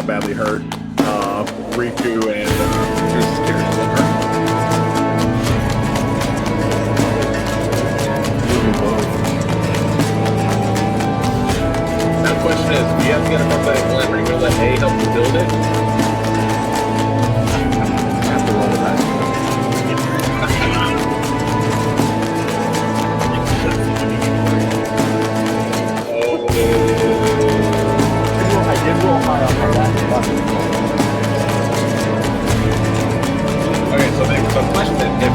badly hurt. Riku and Goose is carrying him. Now the question is, if you have to get a prosthetic limb, are you going to let A help you build it? Have to roll the dice. I did roll high on that. Okay, so the question is, if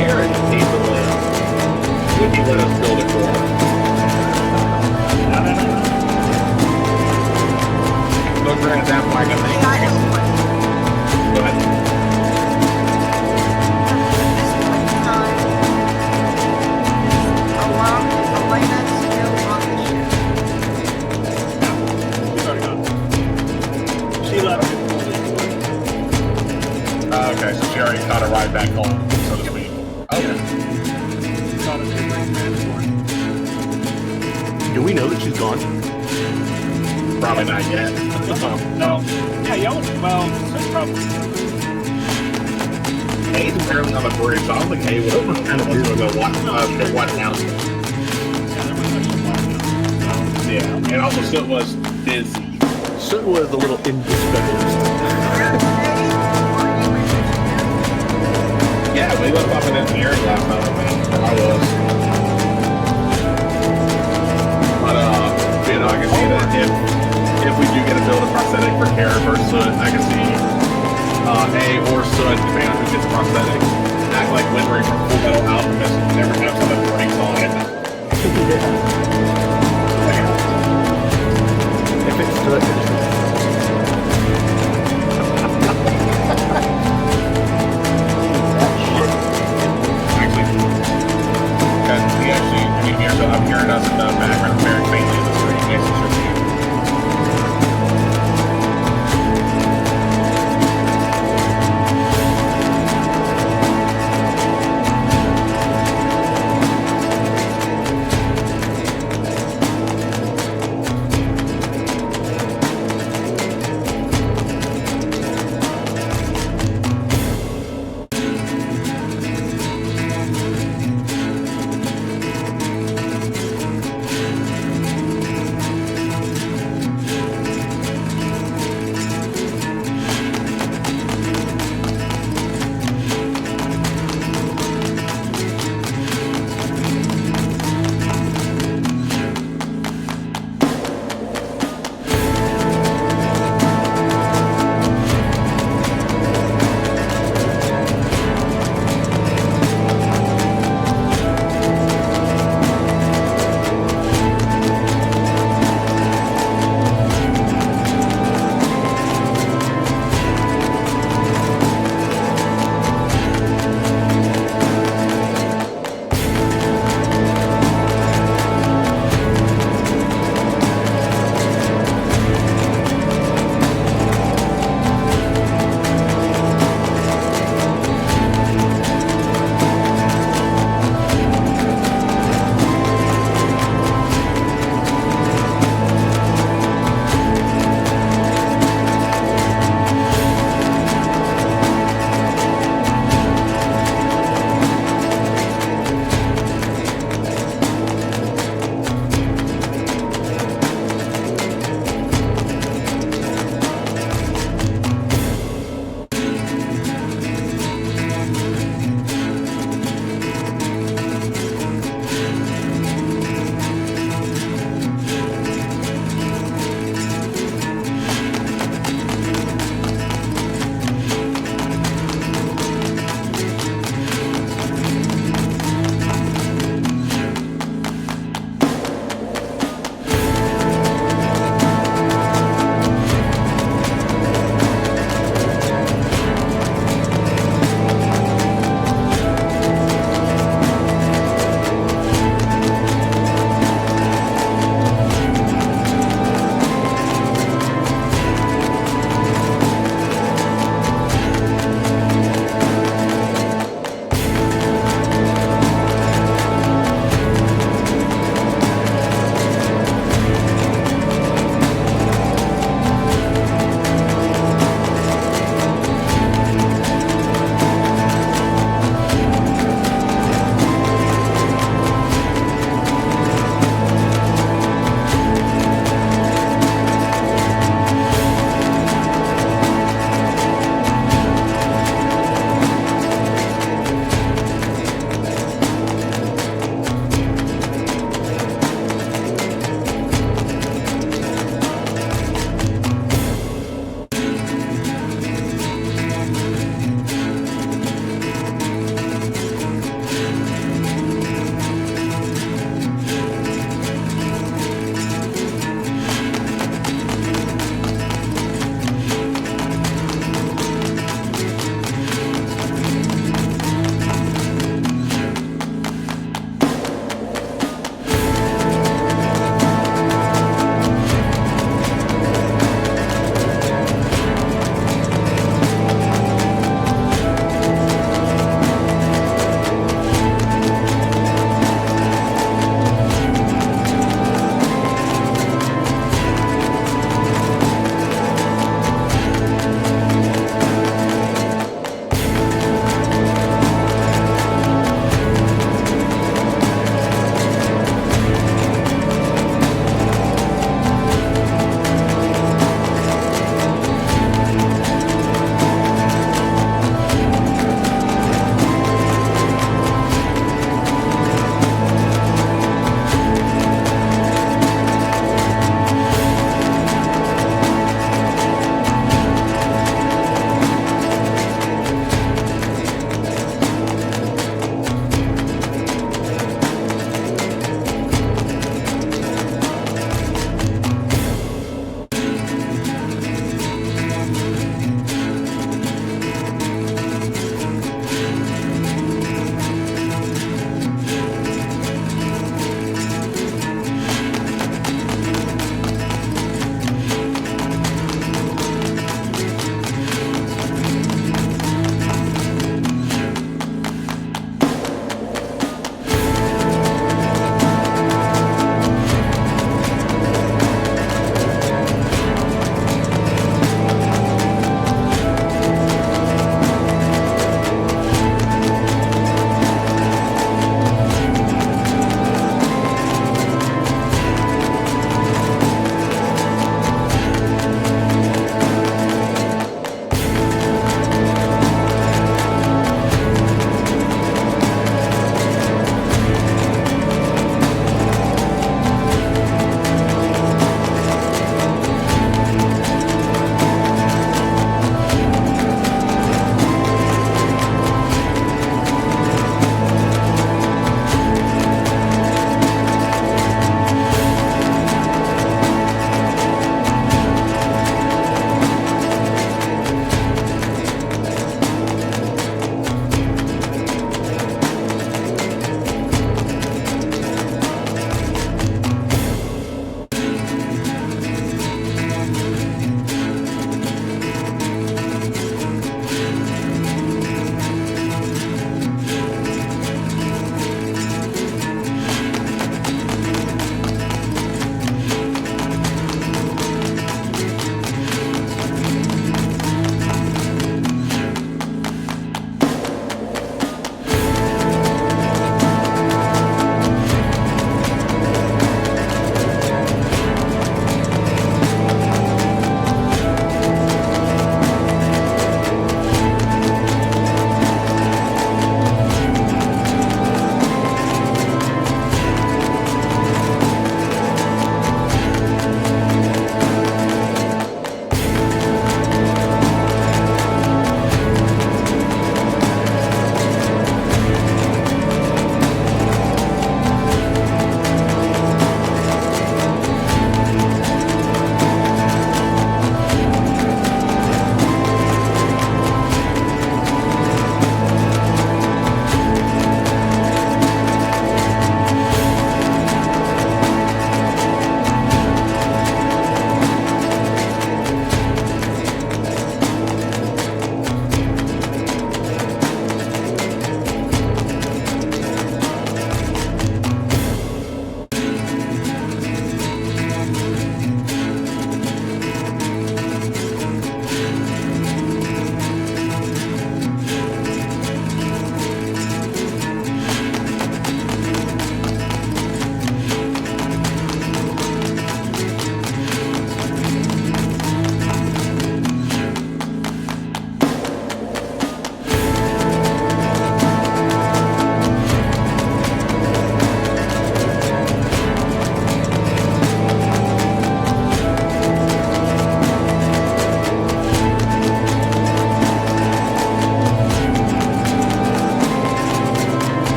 Aaron needs a limb, would he let us build it for him? Look, for example, I can make. Go ahead. Okay, so she already caught a ride back home, so to speak. Okay. Do we know that she's gone? Probably not yet. No. Yeah, y'all. Well, that's probably. Hayes apparently on the bridge, so I don't think Hay would have kind of listened to the what announcement. Yeah, and also Soot was busy. Soot was a little indisposed. Yeah, we left off in engineering last night, I think. I was. But, you know, I can see that if we do get to build a prosthetic for Karen versus Soot, I can see A or Soot, depending on who gets a prosthetic, act like WindRiders from Full Metal Alchemist and never have some of the brakes on it. If it's Soot, it's I'm hearing us in the background very faintly in the screen.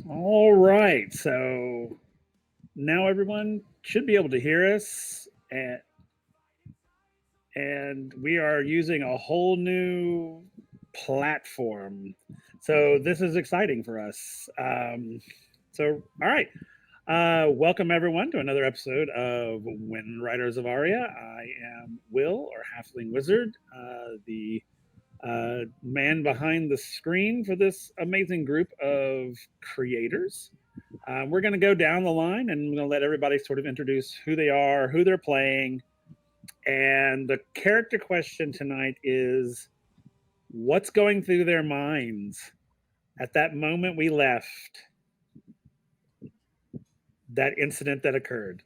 All right, so now everyone should be able to hear us, and we are using a whole new platform. So this is exciting for us. All right. Welcome everyone to another episode of WindRiders of Aria. I am Will, or Halfling Wizard, the man behind the screen for this amazing group of creators. We're going to go down the line and we're going to let everybody sort of introduce who they are, who they're playing. And the character question tonight is what's going through their minds at that moment we left, that incident that occurred?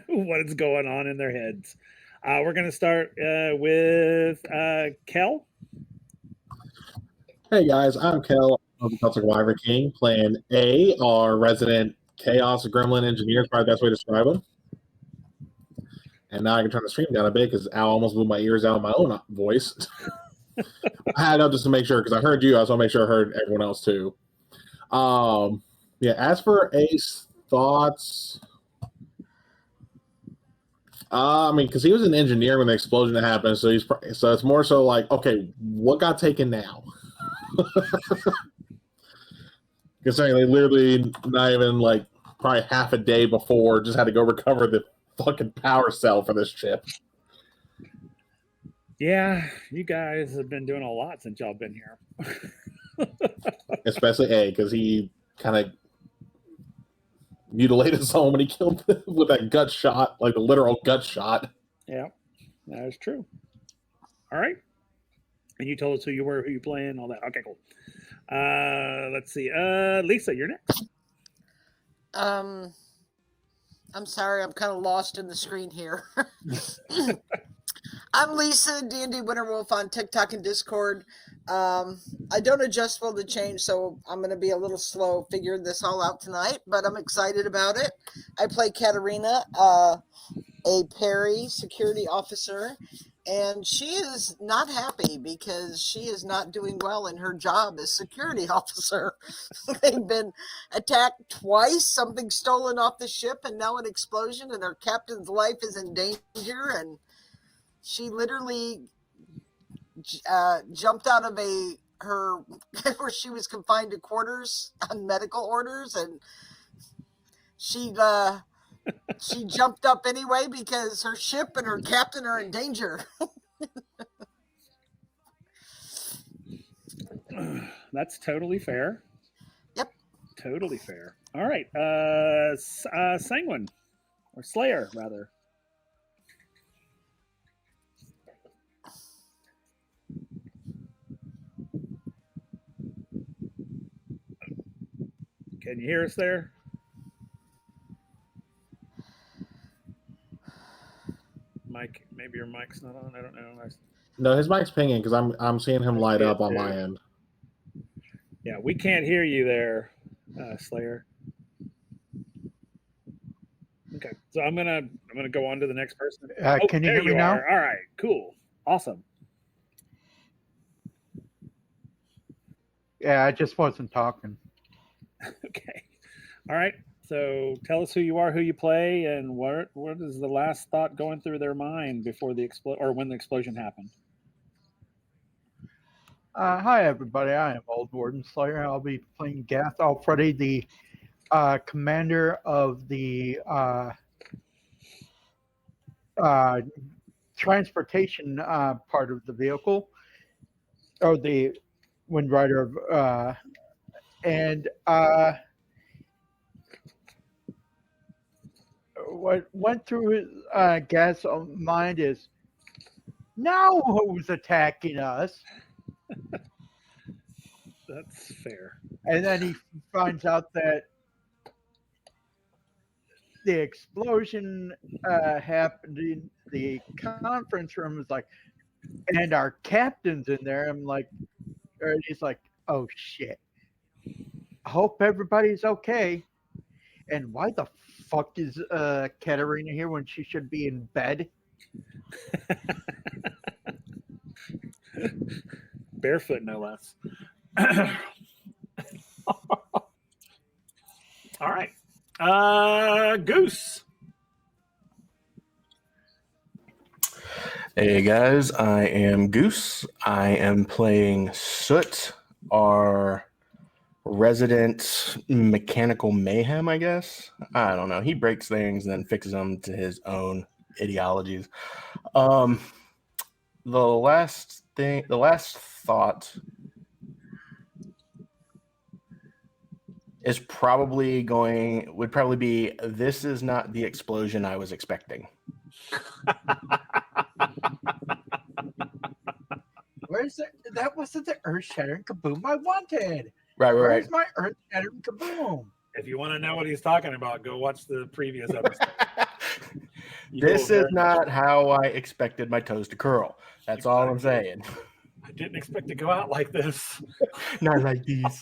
What is going on in their heads? We're going to start with Kel. Hey guys, I'm Kel of the Celtic Wyvern King, playing A, our resident Chaos Gremlin Engineer, is probably the best way to describe him. And now I can turn the stream down a bit because Al almost blew my ears out of my own voice. I had it up just to make sure because I heard you. I just want to make sure I heard everyone else too. Yeah. As for A's thoughts, I mean, because he was an engineer when the explosion happened, so it's more so like, okay, what got taken now? Considering they literally not even like probably half a day before just had to go recover the fucking power cell for this ship. Yeah, you guys have been doing a lot since y'all been here. Especially A, because he kind of mutilated someone when he killed them with that gut shot, like the literal gut shot. Yeah, that is true. All right. And you told us who you were, who you playing, all that. Okay, cool. Let's see. Lisa, you're next. I'm sorry, I'm kind of lost in the screen here. I'm Lisa, D&D Winterwolf on TikTok and Discord. I don't adjust well to change, so I'm going to be a little slow figuring this all out tonight, but I'm excited about it. I play Katarina, a Perry security officer, and she is not happy because she is not doing well in her job as security officer. They've been attacked twice, something stolen off the ship, and now an explosion, and her captain's life is in danger, and she literally jumped out of her where she was confined to quarters on medical orders, and she jumped up anyway because her ship and her captain are in danger. That's totally fair. Yep. Totally fair. All right. Sanguine, or Slayer, rather. Can you hear us there? Mike, maybe your mic's not on. I don't know. No, his mic's pinging because I'm seeing him light up on my end. Yeah, we can't hear you there, Slayer. Okay, so I'm gonna go on to the next person. Can you hear me now? All right, cool, awesome. Yeah, I just wasn't talking. Okay, all right. So tell us who you are, who you play, and what is the last thought going through their mind before the when the explosion happened. Hi, everybody. I am Old Warden Slayer. I'll be playing Gath Alfredi, the commander of the transportation part of the vehicle, or the WindRider. And what went through his Gath's mind is, now who's attacking us? That's fair. And then he finds out that the explosion happened in the conference room. Is like, and our captain's in there. I'm like, or he's like, oh shit. I hope everybody's okay. And why the fuck is Katarina here when she should be in bed? Barefoot, no less. All right. Goose. Hey guys, I am Goose. I am playing Soot, our resident mechanical mayhem, I guess. I don't know. He breaks things and then fixes them to his own ideologies. The last thought would probably be, this is not the explosion I was expecting. Where's the, that wasn't the earth-shattering kaboom I wanted. Right. Where's my earth-shattering kaboom? If you want to know what he's talking about, go watch the previous episode. This is not how I expected my toes to curl. That's all I'm saying. I didn't expect to go out like this. Not like these.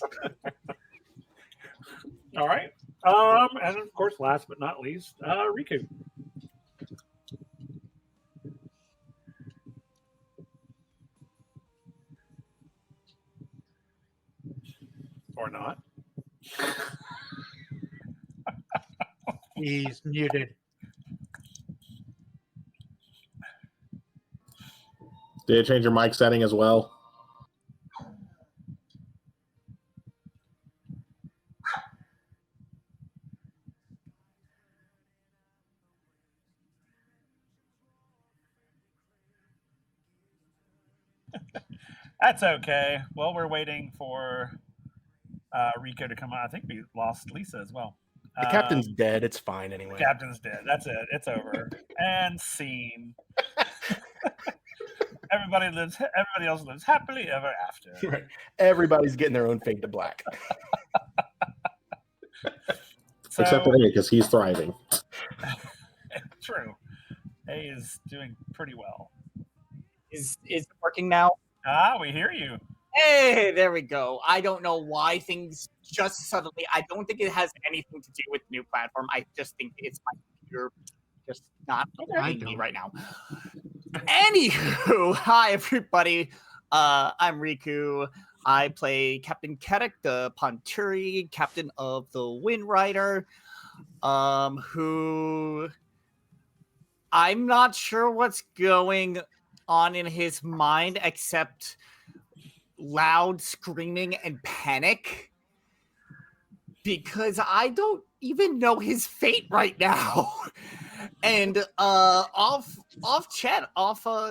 All right. And of course, last but not least, Riku. Or not. He's muted. Did you change your mic setting as well? That's okay. Well, we're waiting for Rico to come on. I think we lost Lisa as well. The captain's dead. It's fine anyway. The captain's dead. That's it. It's over. And scene. Everybody else lives happily ever after. Right. Everybody's getting their own fade to black. Except for A, because he's thriving. True. A is doing pretty well. Is it working now? We hear you. Hey, there we go. I don't know why things just suddenly. I don't think it has anything to do with the new platform. I just think it's my computer just not letting me right now. Anywho, hi everybody. I'm Riku. I play Captain Kedek, the Ponturi, captain of the WindRider, who I'm not sure what's going on in his mind except loud screaming and panic, because I don't even know his fate right now. And off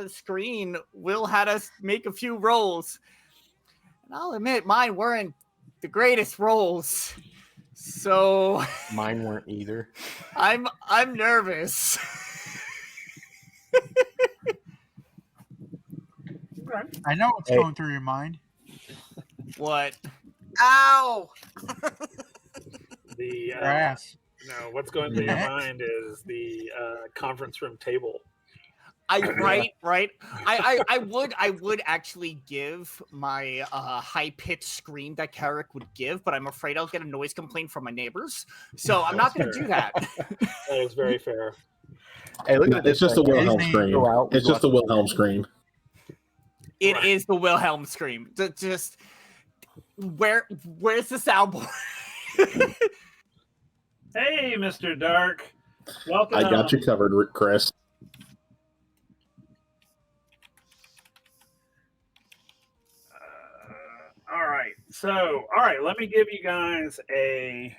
screen, Will had us make a few rolls, and I'll admit mine weren't the greatest rolls, so Mine weren't either. I'm nervous. I know what's going through your mind. What? Ow! The Grass. no, what's going through your mind is the conference room table. Right. I would actually give my high pitched scream that Carrick would give, but I'm afraid I'll get a noise complaint from my neighbors, so I'm not going to do that. That is very fair. Hey, look at this. It's just the Wilhelm Disney, scream. go out, It's go just the Wilhelm scream. It is the Wilhelm scream. Just where's the soundboard? Hey, Mr. Dark. Welcome. I got you covered, Chris. All right. Let me give you guys a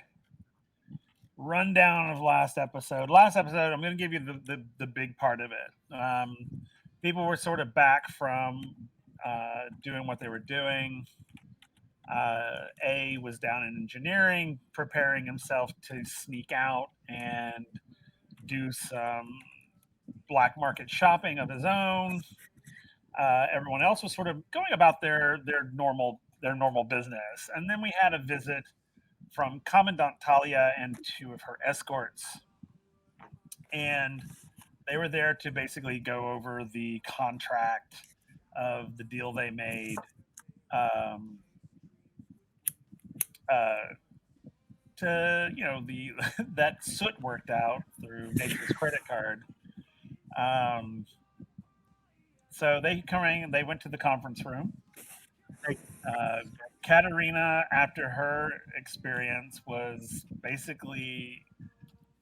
rundown of last episode. Last episode, I'm going to give you the big part of it. People were sort of back from doing what they were doing. A was down in engineering, preparing himself to sneak out and do some black market shopping of his own. Everyone else was sort of going about their normal business, and then we had a visit from Commandant Talia and two of her escorts, and they were there to basically go over the contract of the deal they made. To that Soot worked out through Nature's credit card. So they went to the conference room. Katerina, after her experience, was basically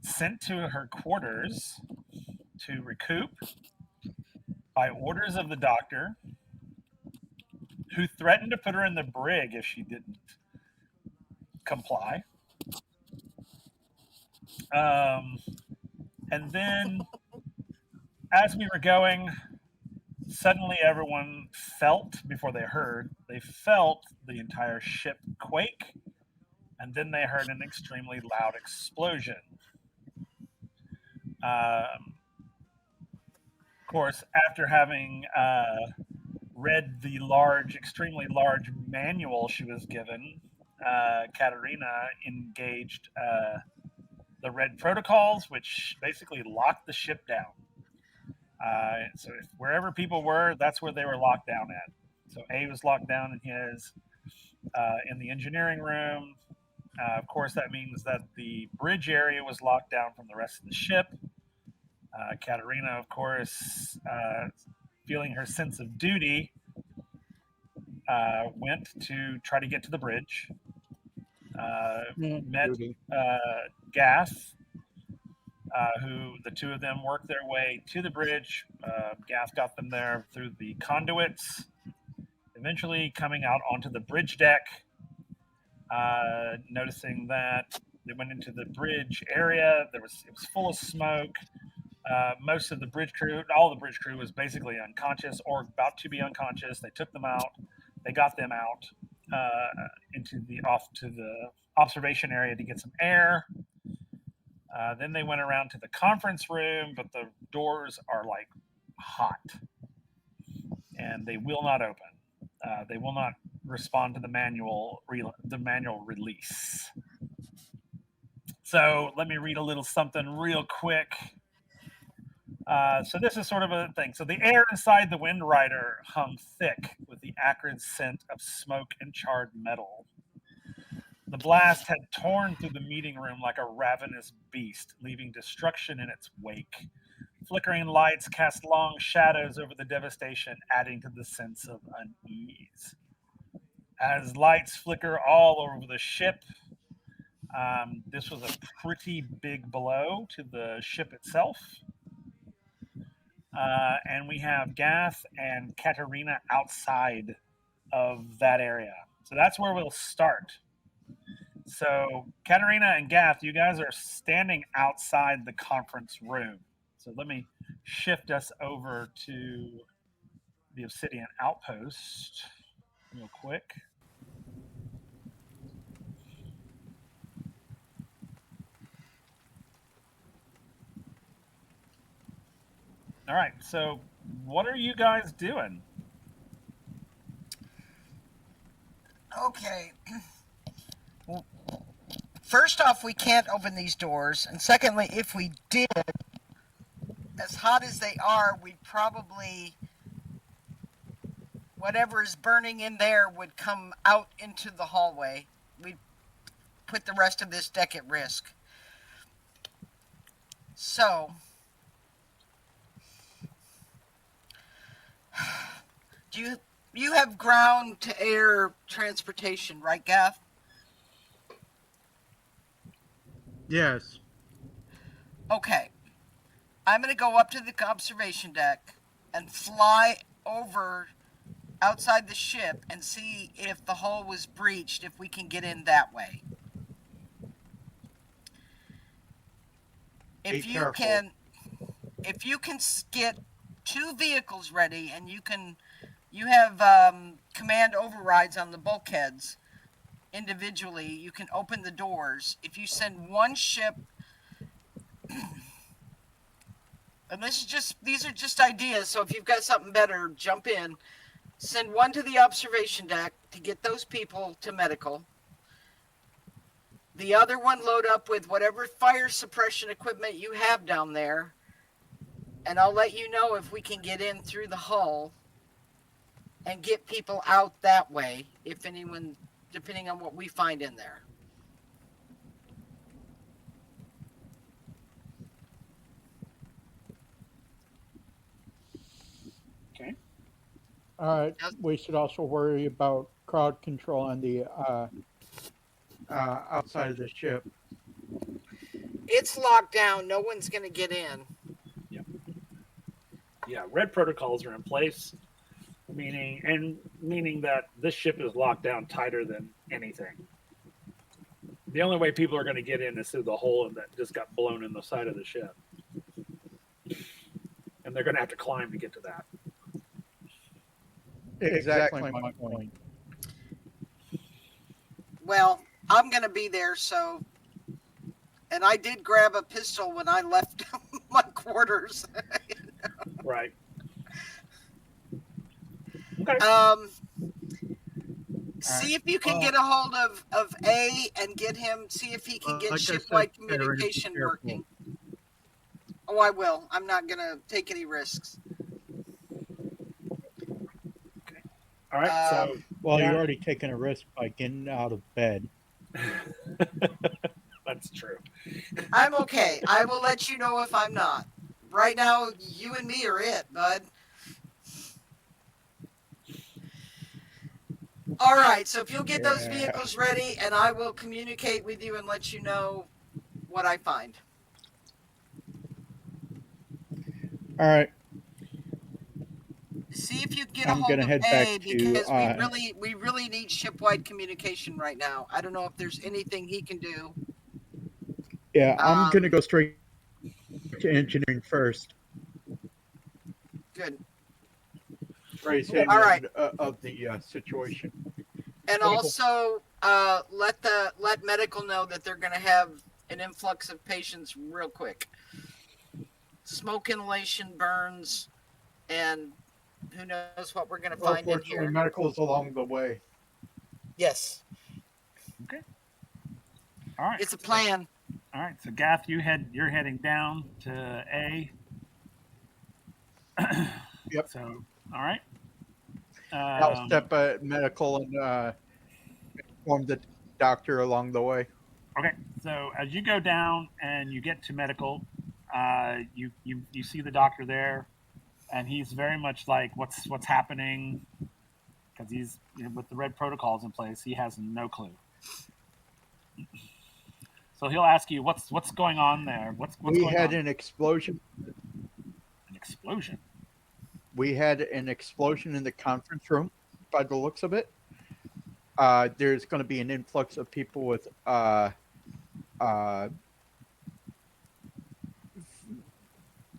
sent to her quarters to recoup by orders of the doctor, who threatened to put her in the brig if she didn't comply. And then, as we were going, suddenly everyone felt, before they heard, they felt the entire ship quake, and then they heard an extremely loud explosion. Of course, after having read the extremely large manual she was given, Katerina engaged the red protocols, which basically locked the ship down. So wherever people were, that's where they were locked down at. So A was locked down in the engineering room. Of course, that means that the bridge area was locked down from the rest of the ship. Katerina, of course, feeling her sense of duty, went to try to get to the bridge. Met Gath, who the two of them worked their way to the bridge. Gath got them there through the conduits, eventually coming out onto the bridge deck, noticing that they went into the bridge area. It was full of smoke. Most of the bridge crew, all the bridge crew, was basically unconscious or about to be unconscious. They took them out. They got them out off to the observation area to get some air. Then they went around to the conference room, but the doors are like hot, and they will not open. They will not respond to the manual release. So let me read a little something real quick. So this is sort of a thing. So the air inside the WindRider hung thick with the acrid scent of smoke and charred metal. The blast had torn through the meeting room like a ravenous beast, leaving destruction in its wake. Flickering lights cast long shadows over the devastation, adding to the sense of unease. As lights flicker all over the ship, this was a pretty big blow to the ship itself. And we have Gath and Katerina outside of that area. So that's where we'll start. So Katerina and Gath, you guys are standing outside the conference room. So let me shift us over to the Obsidian Outpost real quick. All right, so what are you guys doing? Okay. Well, first off, we can't open these doors. And secondly, if we did, as hot as they are, we'd probably, whatever is burning in there would come out into the hallway. We'd put the rest of this deck at risk. So, you have ground to air transportation, right, Gaff? Yes. Okay. I'm going to go up to the observation deck and fly over outside the ship and see if the hull was breached, if we can get in that way. If you can get 2 vehicles ready, and you have command overrides on the bulkheads individually, you can open the doors. If you send one ship, and these are just ideas, so if you've got something better, jump in. Send one to the observation deck to get those people to medical. The other one load up with whatever fire suppression equipment you have down there, and I'll let you know if we can get in through the hull and get people out that way, if anyone, depending on what we find in there. Okay. All right. We should also worry about crowd control on the outside of the ship. It's locked down. No one's going to get in. Yeah, red protocols are in place, meaning that this ship is locked down tighter than anything. The only way people are going to get in is through the hole that just got blown in the side of the ship, and they're going to have to climb to get to that. Exactly my point. Well, I'm going to be there, so. And I did grab a pistol when I left my quarters. Right. Okay. See if you can get a hold of A and get him. See if he can get shipwide communication working. Oh, I will. I'm not going to take any risks. Okay. All right. So, well, you're already taking a risk by getting out of bed. That's true. I'm okay. I will let you know if I'm not. Right now, you and me are it, bud. All right. So if you'll get those vehicles ready, and I will communicate with you and let you know what I find. All right. See if you can get a hold of A, because we really need shipwide communication right now. I don't know if there's anything he can do. Yeah, I'm going to go straight to engineering first. Good. All right. Of the situation. And also let medical know that they're going to have an influx of patients real quick. Smoke inhalation, burns, and who knows what we're going to find in here. Medical's along the way. Yes. Okay. All right. It's a plan. All right. So Gath, you're heading down to A. Yep. So all right. I'll step at medical and inform the doctor along the way. Okay. So as you go down and you get to medical, you see the doctor there, and he's very much like, what's happening, because he's with the red protocols in place. He has no clue. So he'll ask you, what's going on there? What's we going had on? An explosion. An explosion. We had an explosion in the conference room, by the looks of it. There's going to be an influx of people with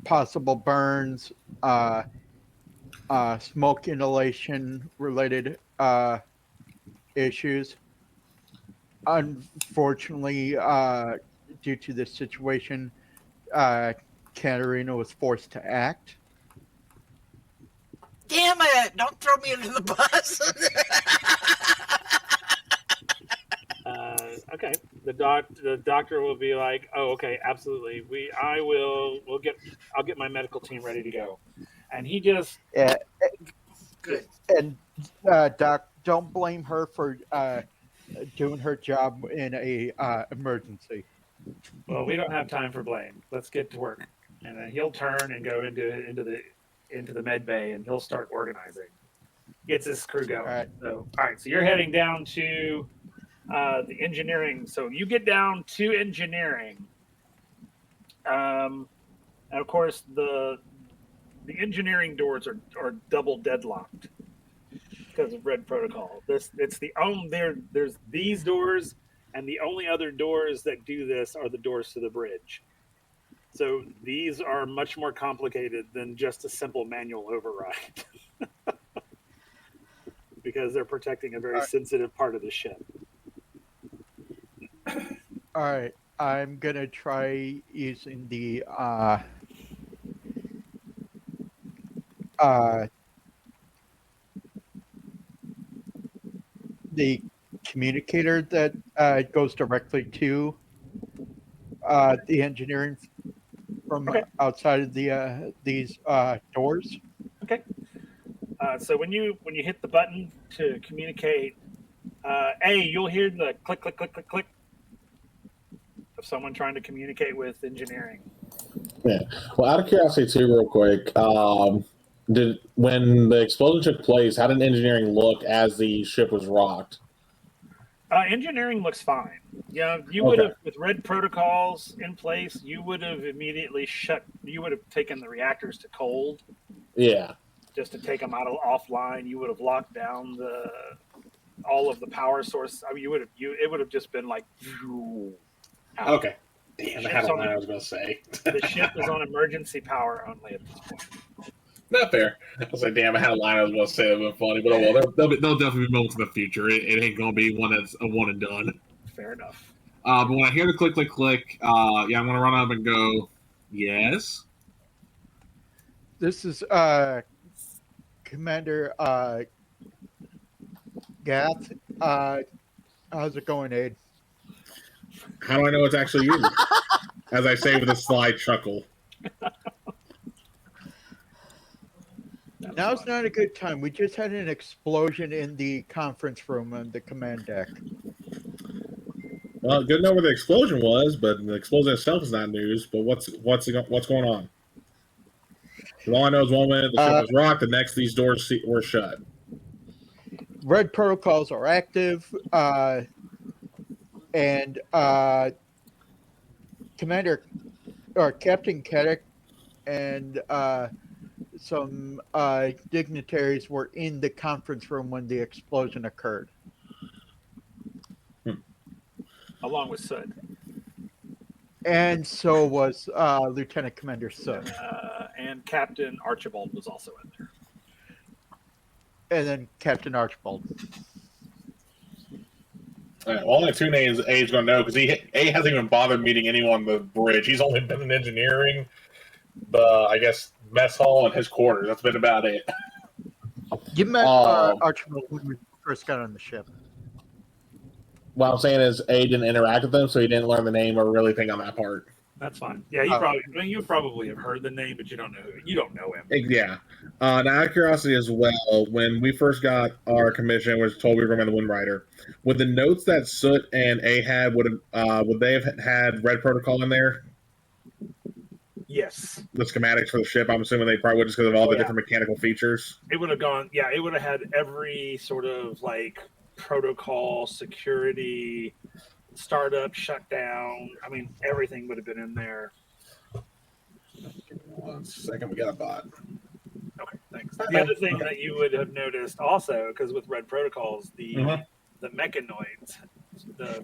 possible burns, smoke inhalation related issues. Unfortunately, due to this situation, Katerina was forced to act. Damn it! Don't throw me under the bus. Okay. The doctor will be like, "Oh, okay, absolutely. I'll get my medical team ready to go." And he just good. And Doc, don't blame her for doing her job in a emergency. Well, we don't have time for blame. Let's get to work. And then he'll turn and go into the med bay, and he'll start organizing. Gets his crew going. All right. So you're heading down to the engineering. So you get down to engineering, and of course the engineering doors are double deadlocked because of red protocol. There's these doors, and the only other doors that do this are the doors to the bridge. So these are much more complicated than just a simple manual override. Because they're protecting a very sensitive part of the ship. All right, I'm gonna try using the communicator that goes directly to the engineering from outside of these doors. Okay. So when you hit the button to communicate, you'll hear the click, click, click, click, click of someone trying to communicate with engineering. Yeah. Well, out of curiosity, too, real quick, when the explosion took place, how did engineering look as the ship was rocked? Engineering looks fine. Yeah, you would have, with red protocols in place, you would have immediately you would have taken the reactors to cold. Yeah. Just to take them out of offline. You would have locked down all of the power source. I mean, it would have just been like. Out. Okay. Damn, I had a line I was going to say. The ship is on emergency power only at this point. Not fair. I was like, damn, I had a line I was going to say that would have been funny, but oh well, there'll definitely be moments in the future. It ain't going to be one that's a one and done. Fair enough. But when I hear the click, I'm going to run up and go, yes. This is Commander Gath. How's it going, Aid? How do I know it's actually you? As I say with a sly chuckle. Now's not a good time. We just had an explosion in the conference room on the command deck. Well, good to know where the explosion was, but the explosion itself is not news. But what's going on? All I know is one minute the ship was rocked, the next these doors were shut. Red protocols are active, and Commander or Captain Kedek and some dignitaries were in the conference room when the explosion occurred. Along with Soot. And so was Lieutenant Commander Soot. And Captain Archibald was also in there. And then Captain Archibald. All right, well, only two names A's going to know because A hasn't even bothered meeting anyone on the bridge. He's only been in engineering, I guess, mess hall and his quarters. That's been about it. You met Archibald when we first got on the ship. What I'm saying is A didn't interact with them, so he didn't learn the name or really think on that part. That's fine. Yeah, you probably have heard the name, but you don't know him. Yeah. Now, out of curiosity as well, when we first got our commission, we were told we were going to the WindRider. Would the notes that Soot and A had would they have had red protocol in there? Yes. The schematics for the ship, I'm assuming they probably would just because of all the different mechanical features. It would have gone. Yeah, it would have had every sort of like protocol, security, startup, shutdown. I mean, everything would have been in there. 1 second, we got a bot. Okay, thanks. The other thing that you would have noticed also, because with red protocols, the mechanoids,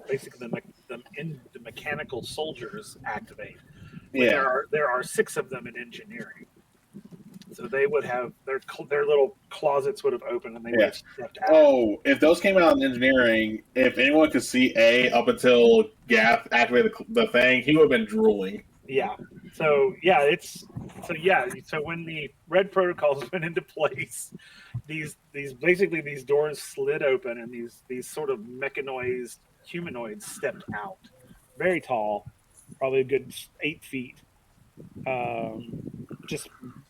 basically the mechanical soldiers activate. There are 6 of them in engineering. So they would have their little closets would have opened and they would have stepped out. Oh, if those came out in engineering, if anyone could see A up until Gath activated the thing, he would have been drooling. Yeah. So when the red protocols went into place, these doors slid open and these sort of mechanized humanoids stepped out. Very tall, probably a good 8 feet. Just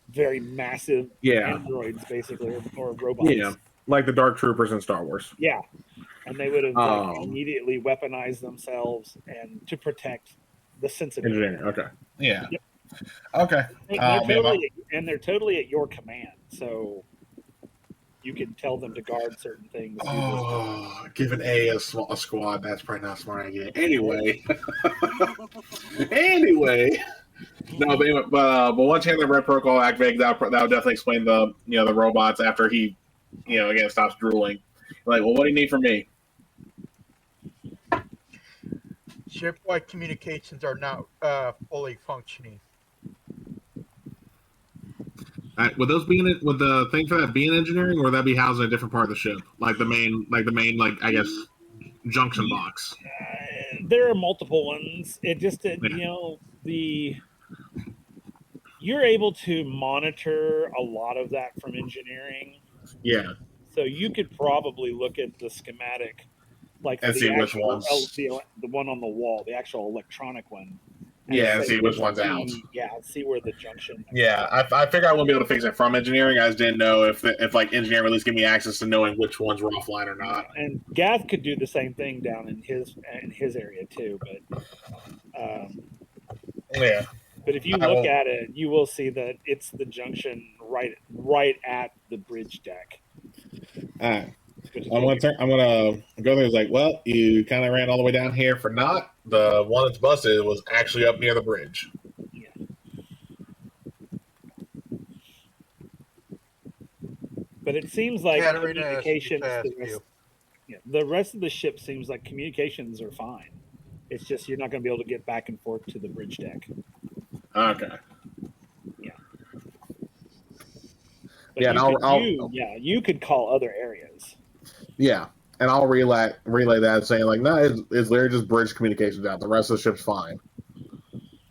very massive androids, basically, or robots. Yeah, like the Dark Troopers in Star Wars. Yeah, and they would have immediately weaponized themselves and to protect the sensitive. Okay. Yeah. Yep. Okay. And they're totally at your command, so you can tell them to guard certain things. Giving A a squad, that's probably not a smart idea. Anyway. No, but once you have the red protocol activated, that would definitely explain the robots after he, again stops drooling. Like, well, what do you need from me? Ship-wide communications are now fully functioning. Would those be would the thing for that be in engineering, or would that be housed in a different part of the ship, like the main, I guess, junction box? There are multiple ones. It just you're able to monitor a lot of that from engineering. Yeah. So you could probably look at the schematic, like and see which ones. The one on the wall, the actual electronic one. And see which one's out. Yeah, see where the junction. Yeah, I figured I wouldn't be able to fix it from engineering. I just didn't know if like engineering would at least give me access to knowing which ones were offline or not. And Gath could do the same thing down in his area too, but yeah. But if you I look won't- at it, you will see that it's the junction right at the bridge deck. All right. Which is I'm what gonna go there. It's like, well, you kind of ran all the way down here for naught. The one that's busted was actually up near the bridge. yeah. But it seems like Katarina has to be communications. fast view. The rest of the ship seems like communications are fine. It's just you're not going to be able to get back and forth to the bridge deck. Okay. But Yeah, you could call other areas. yeah, and I'll relay that saying like, no, it's literally just bridge communications out. The rest of the ship's fine.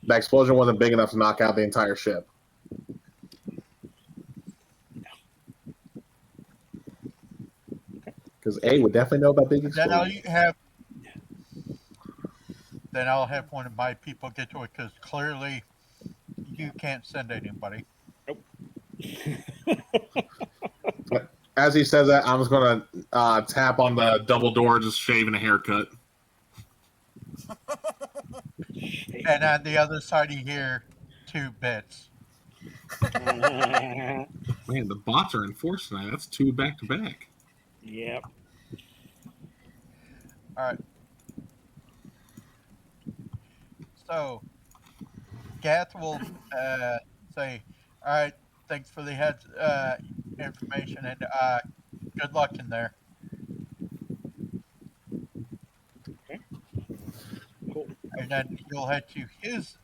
The explosion wasn't big enough to knock out the entire ship. Because A would definitely know about big Then explosions. I'll have one of my people get to it because clearly you can't send anybody. Nope. As he says that, I'm just going to tap on the double door, just shaving a haircut. And on the other side, you hear 2 bits. Man, the bots are enforced tonight. That's 2 back to back. Yep. All right. So, Gath will say, all right, thanks for the heads information, and good luck in there. Okay. Cool. And then you'll head to his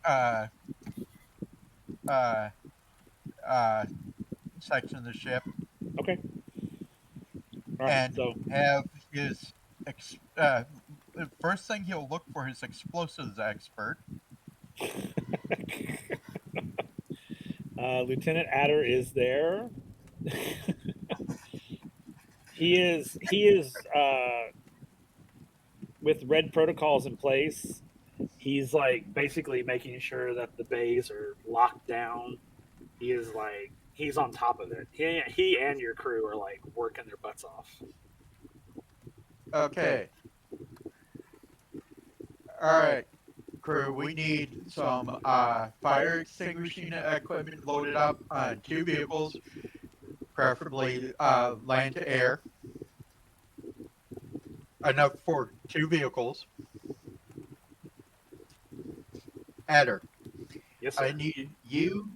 section of the ship. Okay. All right. And So have his the first thing he'll look for his explosives expert. Lieutenant Adder is there. he is with red protocols in place. He's like basically making sure that the bays are locked down. He's on top of it. He and your crew are like working their butts off. Okay. All right, crew. We need some fire extinguishing equipment loaded up on 2 vehicles, preferably land to air. Enough for 2 vehicles. Adder, Yes, sir. I need you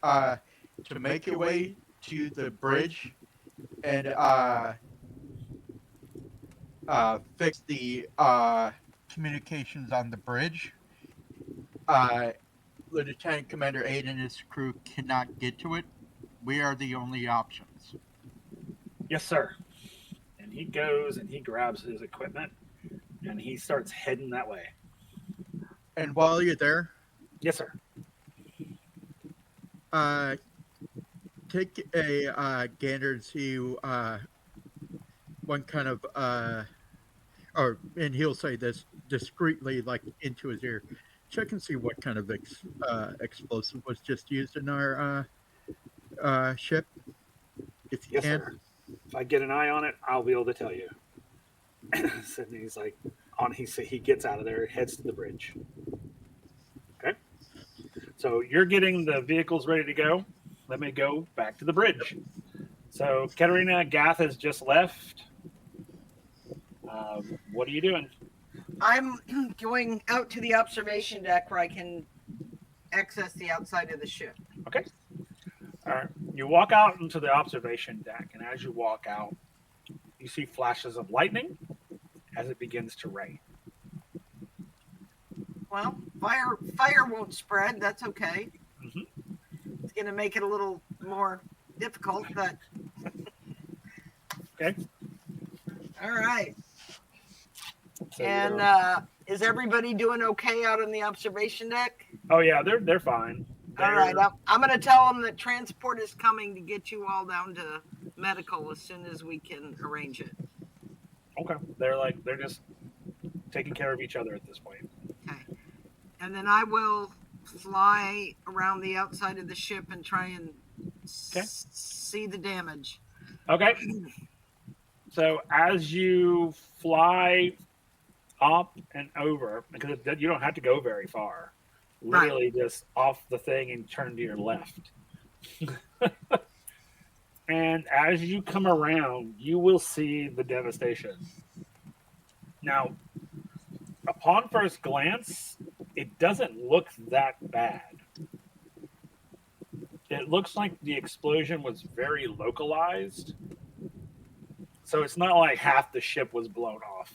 to make your way to the bridge and fix the communications on the bridge. Lieutenant Commander Aiden and his crew cannot get to it. We are the only options. Yes, sir. And he goes and he grabs his equipment and he starts heading that way. And while you're there, Yes, sir. take a gander and see one kind of and he'll say this discreetly, like into his ear. Check and see what kind of explosive was just used in our ship. If you Yes, can. sir. If I get an eye on it, I'll be able to tell you. Sydney's like he gets out of there, heads to the bridge. Okay. So you're getting the vehicles ready to go. Let me go back to the bridge. So Katarina, Gath has just left. What are you doing? I'm going out to the observation deck where I can access the outside of the ship. Okay. All right. You walk out into the observation deck, and as you walk out, you see flashes of lightning as it begins to rain. Well, fire won't spread. That's okay. Mm-hmm. It's going to make it a little more difficult, but Okay. all right. So And is everybody doing okay out on the observation deck? oh yeah, they're fine. All right, I'm going to tell them that transport is coming to get you all down to medical as soon as we can arrange it. Okay. They're just taking care of each other at this point. Okay. And then I will fly around the outside of the ship and try and see the damage. Okay. So as you fly up and over, because you don't have to go very far, literally just off the thing and turn to your left. And as you come around, you will see the devastation. Now, upon first glance, it doesn't look that bad. It looks like the explosion was very localized. So it's not like half the ship was blown off.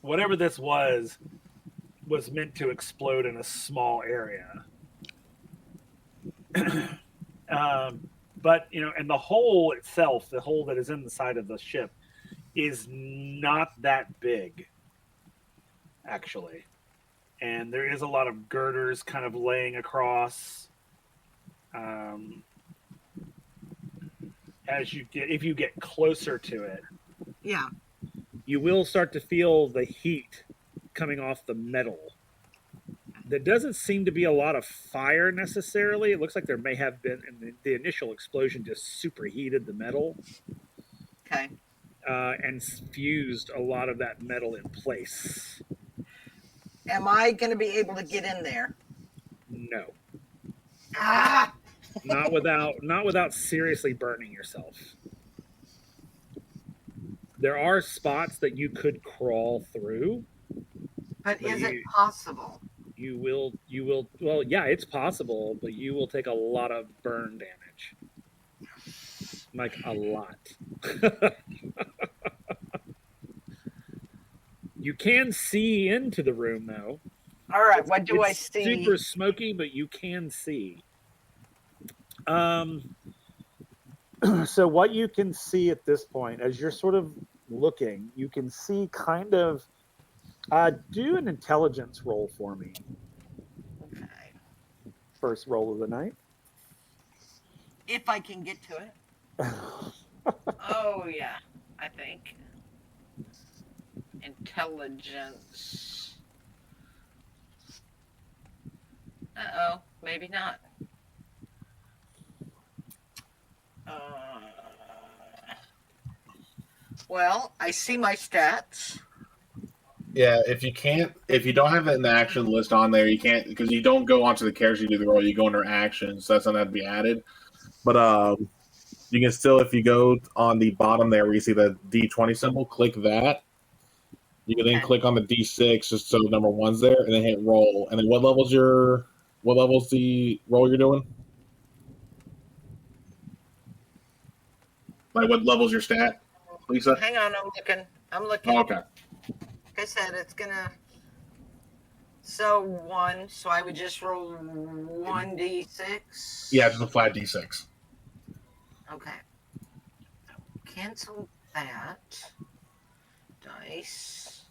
Whatever this was meant to explode in a small area. But, and the hole itself, the hole that is in the side of the ship, is not that big, actually. And there is a lot of girders kind of laying across. If you get closer to it, Yeah. you will start to feel the heat coming off the metal. There doesn't seem to be a lot of fire necessarily. It looks like there may have been, and the initial explosion just superheated the metal. Okay. And fused a lot of that metal in place. Am I going to be able to get in there? No. Ah! Not without seriously burning yourself. There are spots that you could crawl through. But is it possible? You will, well, yeah, it's possible, but you will take a lot of burn damage. Like a lot. You can see into the room, though. All right, what do I see? Super smoky, but you can see. So what you can see at this point, as you're sort of looking, you can see kind of. Do an intelligence roll for me. Okay. First roll of the night. If I can get to it. Oh yeah, I think. Intelligence. Uh-oh, maybe not. Well, I see my stats. Yeah, if you don't have it in the action list on there, you can't, because you don't go onto the characters you do the roll, you go under actions, so that's not to be added. But you can still, if you go on the bottom there where you see the D20 symbol, click that. You can then click on the D6 just so number 1's there, and then hit roll. And then what level's the roll you're doing? Like what level's your stat, Lisa? Hang on, I'm looking. Oh, okay. Like I said, it's gonna. So 1, so I would just roll 1d6. Yeah, just a flat D6. Okay. Cancel that. Dice.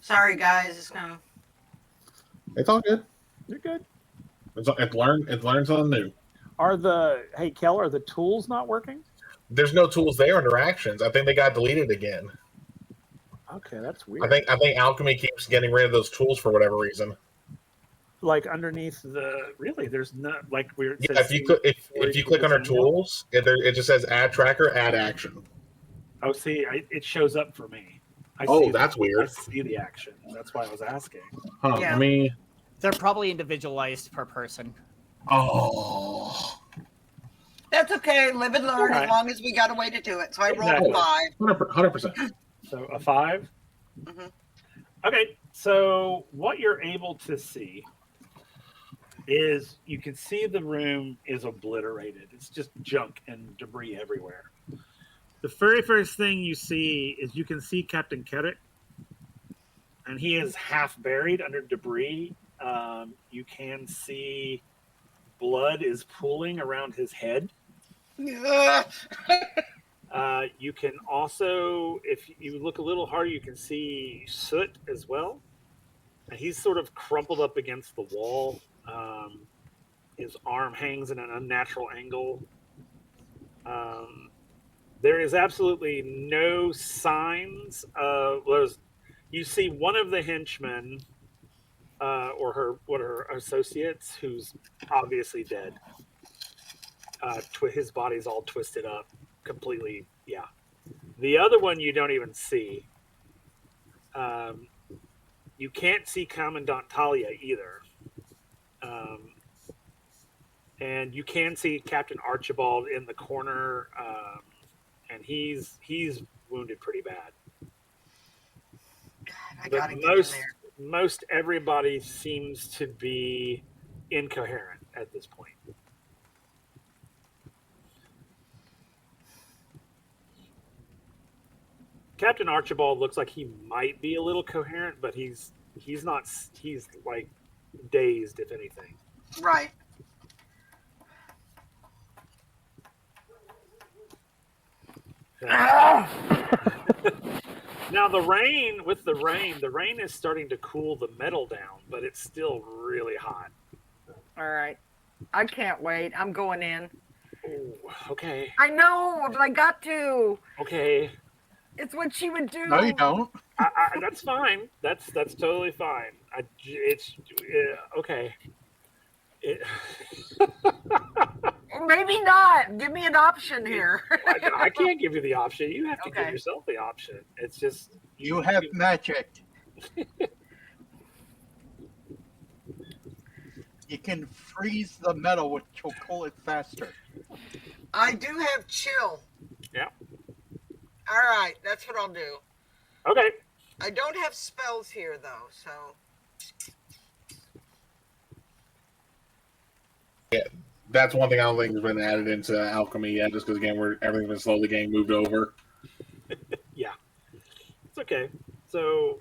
Sorry, guys. It's all good. You're good. It's learn something new. Hey, Kel, are the tools not working? There's no tools there under actions. I think they got deleted again. Okay, that's weird. I think Alchemy keeps getting rid of those tools for whatever reason. Like underneath there's not like we're. Yeah, if you click under tools, it just says add tracker, add action. Oh, see, it shows up for me. That's weird. I see the action. That's why I was asking. Huh? Yeah. They're probably individualized per person. Oh. That's okay. Live and learn Right. as long as we got a way to do it. So I rolled Exactly. a 5. 100%. So a 5? Mm-hmm. Okay, so what you're able to see is you can see the room is obliterated. It's just junk and debris everywhere. The very first thing you see is you can see Captain Kerrick, and he is half buried under debris. You can see blood is pooling around his head. You can also, if you look a little harder, you can see Soot as well. And he's sort of crumpled up against the wall. His arm hangs in an unnatural angle. There is absolutely no signs of. You see one of the henchmen, or her associates, who's obviously dead. His body's all twisted up, completely. Yeah. The other one you don't even see. You can't see Commandant Talia either. And you can see Captain Archibald in the corner, and he's wounded pretty bad. I But gotta get in there. most everybody seems to be incoherent at this point. Captain Archibald looks like he might be a little coherent, but he's not. He's like dazed, if anything. Right. Now the rain is starting to cool the metal down, but it's still really hot. All right. I can't wait. I'm going in. Ooh, okay. I know, but I got to. Okay. It's what she would do. No, you don't. That's fine. That's totally fine. It's okay. Maybe not. Give me an option here. I can't give you the option. You have to give Okay. yourself the option. It's just You have magic. You can freeze the metal, which will cool it faster. I do have chill. Yeah. All right, that's what I'll do. Okay. I don't have spells here though, so That's one thing I don't think has been added into alchemy yet, just because again everything's been slowly getting moved over. Yeah. It's okay. So,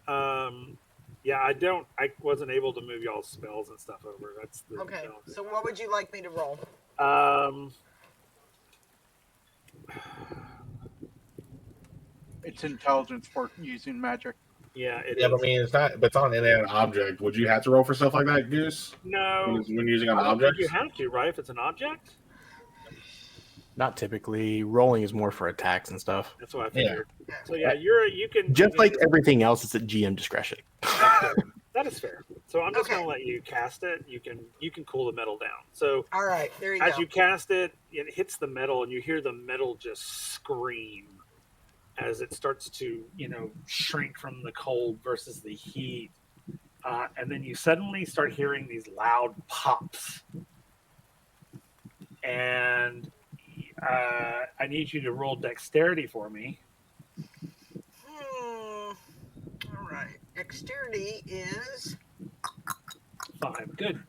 yeah, I wasn't able to move y'all's spells and stuff over. That's the okay. So what would you like me to roll? It's intelligence for using magic. Yeah, it Yeah, is. but I mean it's not. But it's on an inanimate object. Would you have to roll for stuff like that, Goose? No, When using on I don't think objects? you have to, right? If it's an object, Not typically. Rolling is more for attacks and stuff. that's what I figured. So yeah, you can Just like everything else, it's at GM discretion. that is fair. So I'm just Okay. gonna let you cast it. You can cool the metal down. So All right, there you as go. you cast it, it hits the metal, and you hear the metal just scream as it starts to shrink from the cold versus the heat, and then you suddenly start hearing these loud pops, and I need you to roll dexterity for me. All right. Dexterity is 5. Good.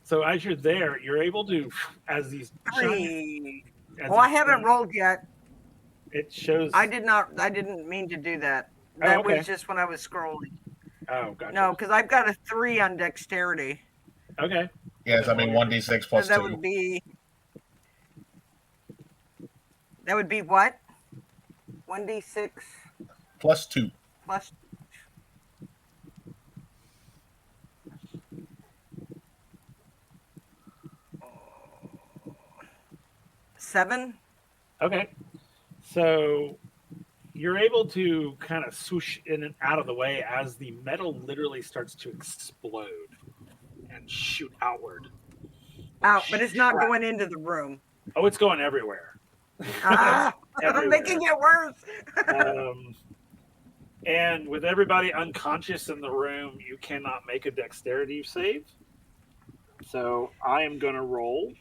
So as you're there, you're able to, as these Three. as Well, I these- haven't rolled yet. It shows. I didn't mean to do that. Oh, That okay. was just when I was scrolling. Oh, gotcha. No, because I've got a 3 on dexterity. Okay. Yes, I mean 1d6 So plus that 2. would be. That would be what? 1d6 Plus 2. plus. Seven. Okay. So you're able to kind of swoosh in and out of the way as the metal literally starts to explode and shoot outward. Out, but it's not going into the room. Oh, it's going everywhere. Ah, Everywhere. making it worse. And with everybody unconscious in the room, you cannot make a dexterity save. So I am going to roll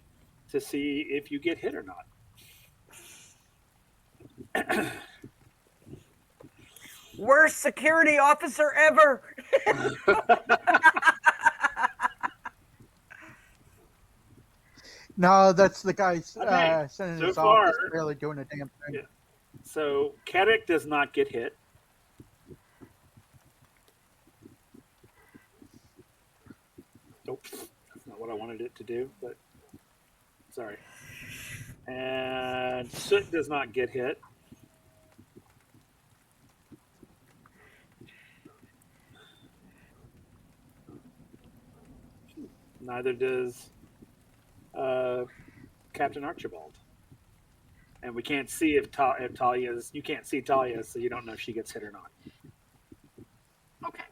to see if you get hit or not. Worst security officer ever. No, that's the guy Okay, sitting in so his far- office, barely doing a damn thing. Yeah. So Kedek does not get hit. Nope, that's not what I wanted it to do, but sorry. And Soot does not get hit. Neither does Captain Archibald. And we can't see if Talia's. You can't see Talia, so you don't know if she gets hit or not. okay.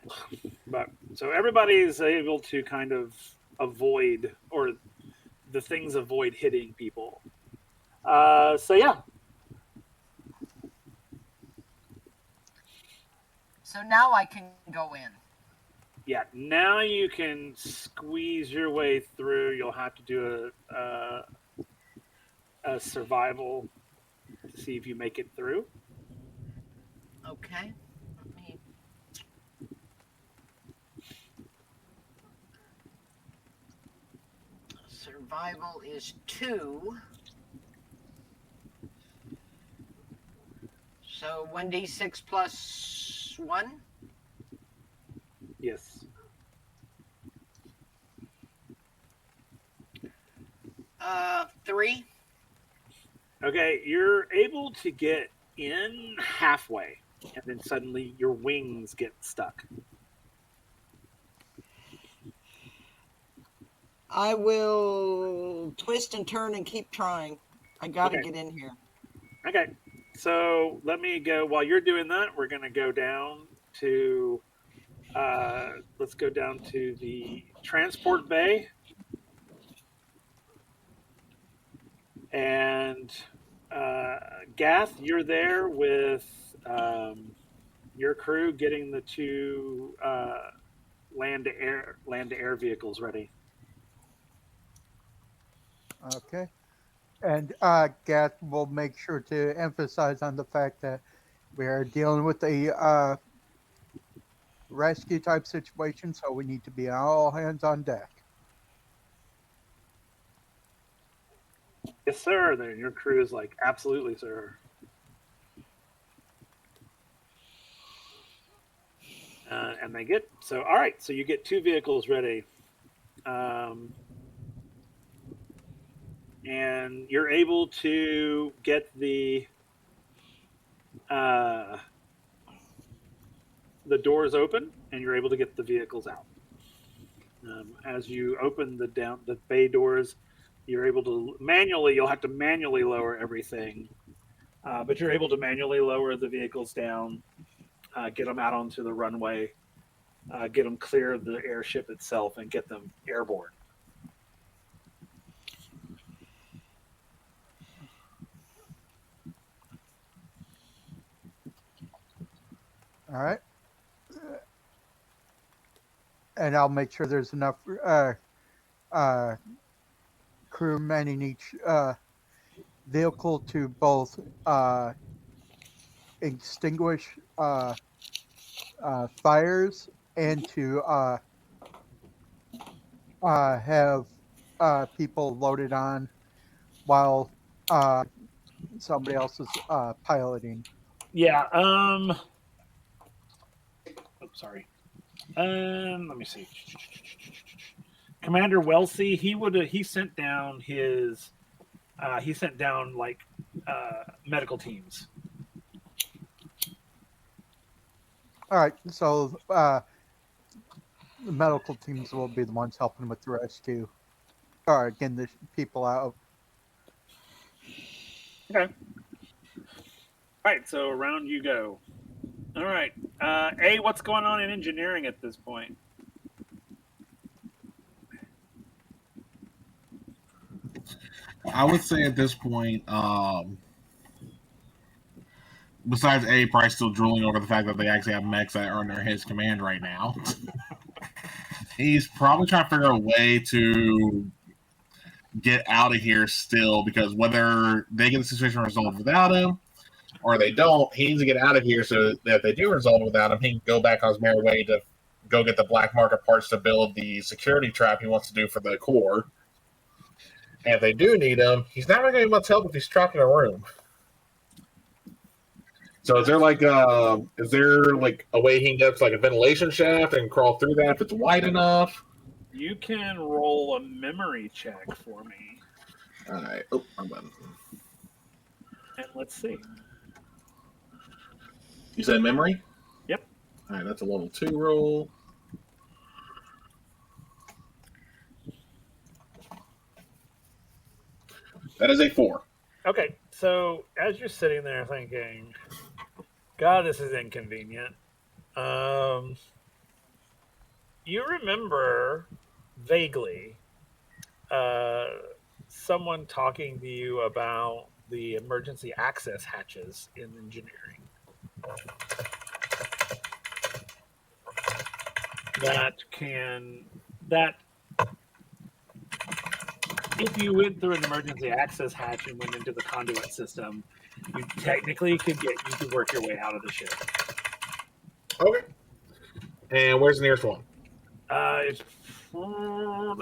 But so everybody is able to kind of avoid, or the things avoid hitting people. So yeah, So now I can go in. Yeah, now you can squeeze your way through. You'll have to do a survival to see if you make it through. Okay. Let me. Survival is 2. So 1d6 plus 1. Yes. 3. Okay, you're able to get in halfway, and then suddenly your wings get stuck. I will twist and turn and keep trying. I got to Okay. get in here. Okay, so let me go. While you're doing that, we're going to go down to. Let's go down to the transport bay, and Gath, you're there with your crew getting the 2 land to air vehicles ready. Okay. And Gath will make sure to emphasize on the fact that we are dealing with a rescue type situation, so we need to be all hands on deck. Yes, sir. Then your crew is like, absolutely, sir. And they get so all right. So you get 2 vehicles ready, and you're able to get uh, the doors open, and you're able to get the vehicles out. As you open the bay doors, you're able to manually. You'll have to manually lower everything, but you're able to manually lower the vehicles down, get them out onto the runway, get them clear of the airship itself, and get them airborne. All right. And I'll make sure there's enough uh, crew manning each vehicle to both extinguish fires and to have people loaded on while somebody else is piloting. Yeah. Sorry. Let me see. Commander Wellesley, he sent down like medical teams. All right, so the medical teams will be the ones helping with the rescue, or getting the people out. Okay. All right, so around you go. All right. A, what's going on in engineering at this point? I would say at this point, besides A, probably still drooling over the fact that they actually have mechs that are under his command right now. He's probably trying to figure out a way to get out of here still, because whether they get the situation resolved without him or they don't, he needs to get out of here so that if they do resolve it without him, he can go back on his merry way to go get the black market parts to build the security trap he wants to do for the core. And if they do need him, he's not really going to be much help if he's trapped in a room. So is there like a way he can get to like a ventilation shaft and crawl through that if it's wide enough? You can roll a memory check for me. All right. Oh, I'm done. And let's see. You said memory? Yep. All right, that's a level 2 roll. That is a 4. Okay, so as you're sitting there thinking, God, this is inconvenient. You remember vaguely someone talking to you about the emergency access hatches in engineering. that if you went through an emergency access hatch and went into the conduit system, you technically could work your way out of the ship. Okay. And where's the nearest one? Let's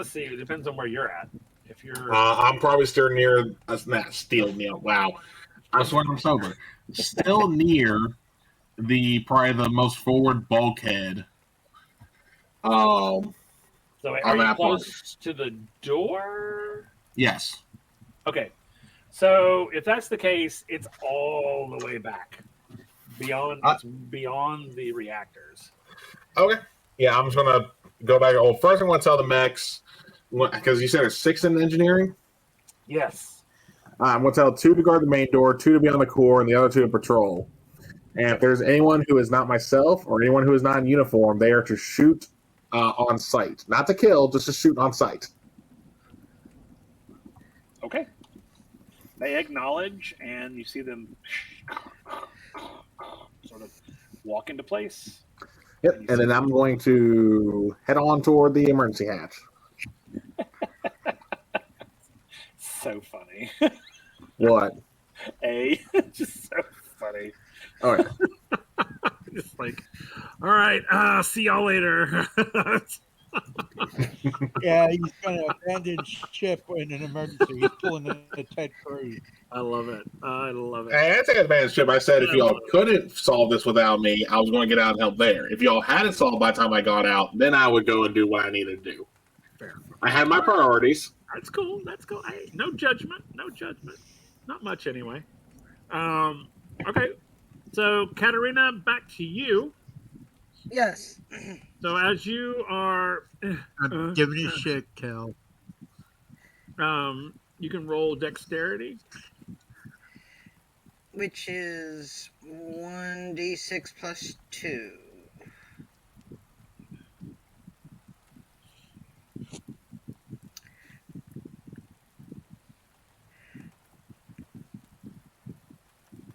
see. It depends on where you're at. If you're, I'm probably still near. Wow. I swear I'm sober. Still near probably the most forward bulkhead. so are you that close to the door? Yes. Okay. So if that's the case, it's all the way back beyond the reactors. Okay. Yeah, I'm just gonna go back. Oh, first I'm gonna tell the mechs because you said there's 6 in engineering. Yes. I'm gonna tell 2 to guard the main door, 2 to be on the core, and the other 2 to patrol. And if there's anyone who is not myself or anyone who is not in uniform, they are to shoot on sight, not to kill, just to shoot on sight. Okay. They acknowledge, and you see them sort of walk into place. Yep, and then I'm going to head on toward the emergency hatch. So funny. What? Just so funny. All right. Just like, all right, see y'all later. Yeah, he's gonna abandon ship in an emergency. He's pulling a Ted Cruz. I love it. I love it. I take advantage ship. I said if y'all couldn't solve this without me, I was going to get out and help there. If y'all hadn't solved by the time I got out, then I would go and do what I needed to do. Fair. I had my priorities. That's cool. That's cool. Hey, no judgment. No judgment. Not much anyway. Okay. So, Katarina, back to you. Yes. So, as you are I'm giving you shit, Cal. you can roll dexterity, Which is 1d6 plus 2.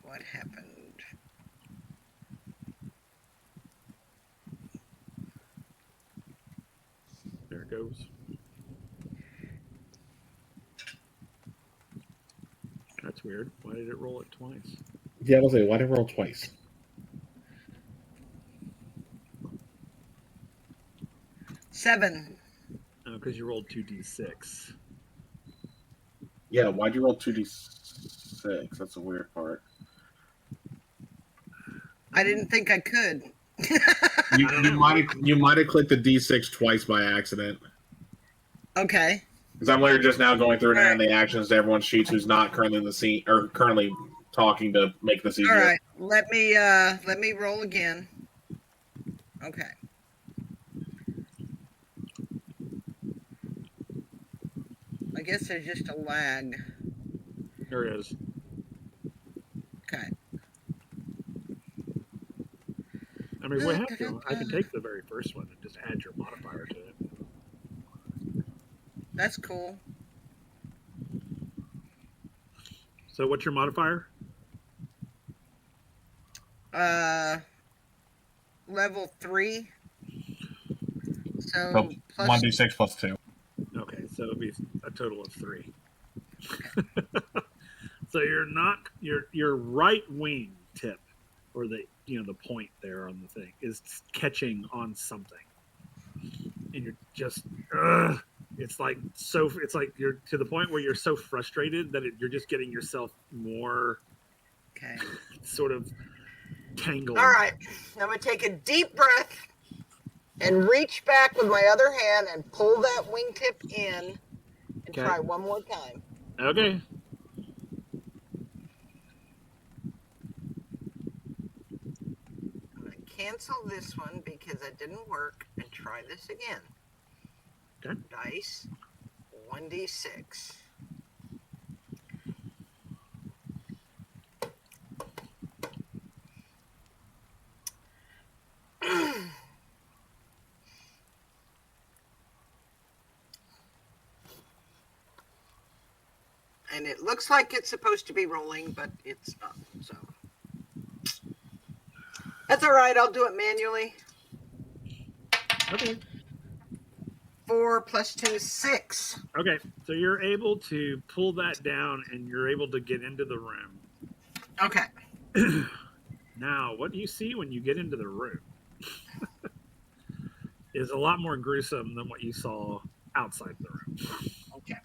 What happened? there it goes. That's weird. Why did it roll it twice? Yeah, I was like, why did I roll twice? Seven. Oh, because you rolled 2d6. Yeah, why'd you roll 2d6? That's a weird part. I didn't think I could. You might have clicked the d6 twice by accident. Okay. Because I'm literally just now going through and adding the actions to everyone's sheets who's not currently in the scene or currently talking to make this easier. All right. Let me roll again. Okay. I guess there's just a lag. There it is. Okay. I mean, we have to. I can take the very first one and just add your modifier to it. That's cool. So, what's your modifier? Level 3. So plus 1d6 plus 2. Okay, so it'll be a total of 3. So your right wing tip, or the point there on the thing, is catching on something, and you're just it's like you're to the point where you're so frustrated that you're just getting yourself more sort of tangled. All right, I'm gonna take a deep breath and reach back with my other hand and pull that wingtip in and try one more time. Okay. I'm gonna cancel this one because it didn't work and try this again. Okay. Dice 1d6. And it looks like it's supposed to be rolling, but it's not. So that's all right. I'll do it manually. Okay. 4 plus 2 is 6. Okay. So you're able to pull that down, and you're able to get into the room. Okay. Now, what you see when you get into the room is a lot more gruesome than what you saw outside the room. Okay.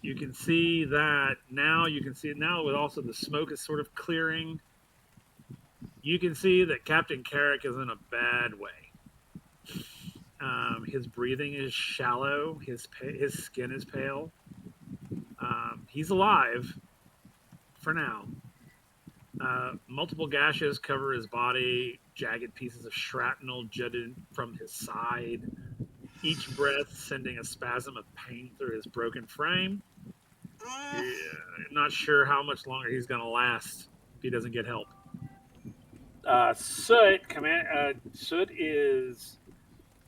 You can see that now. You can see it now with also the smoke is sort of clearing. You can see that Captain Carrick is in a bad way. His breathing is shallow. His skin is pale. He's alive for now. Multiple gashes cover his body. Jagged pieces of shrapnel jutted from his side. Each breath sending a spasm of pain through his broken frame. Not sure how much longer he's going to last if he doesn't get help. Soot is,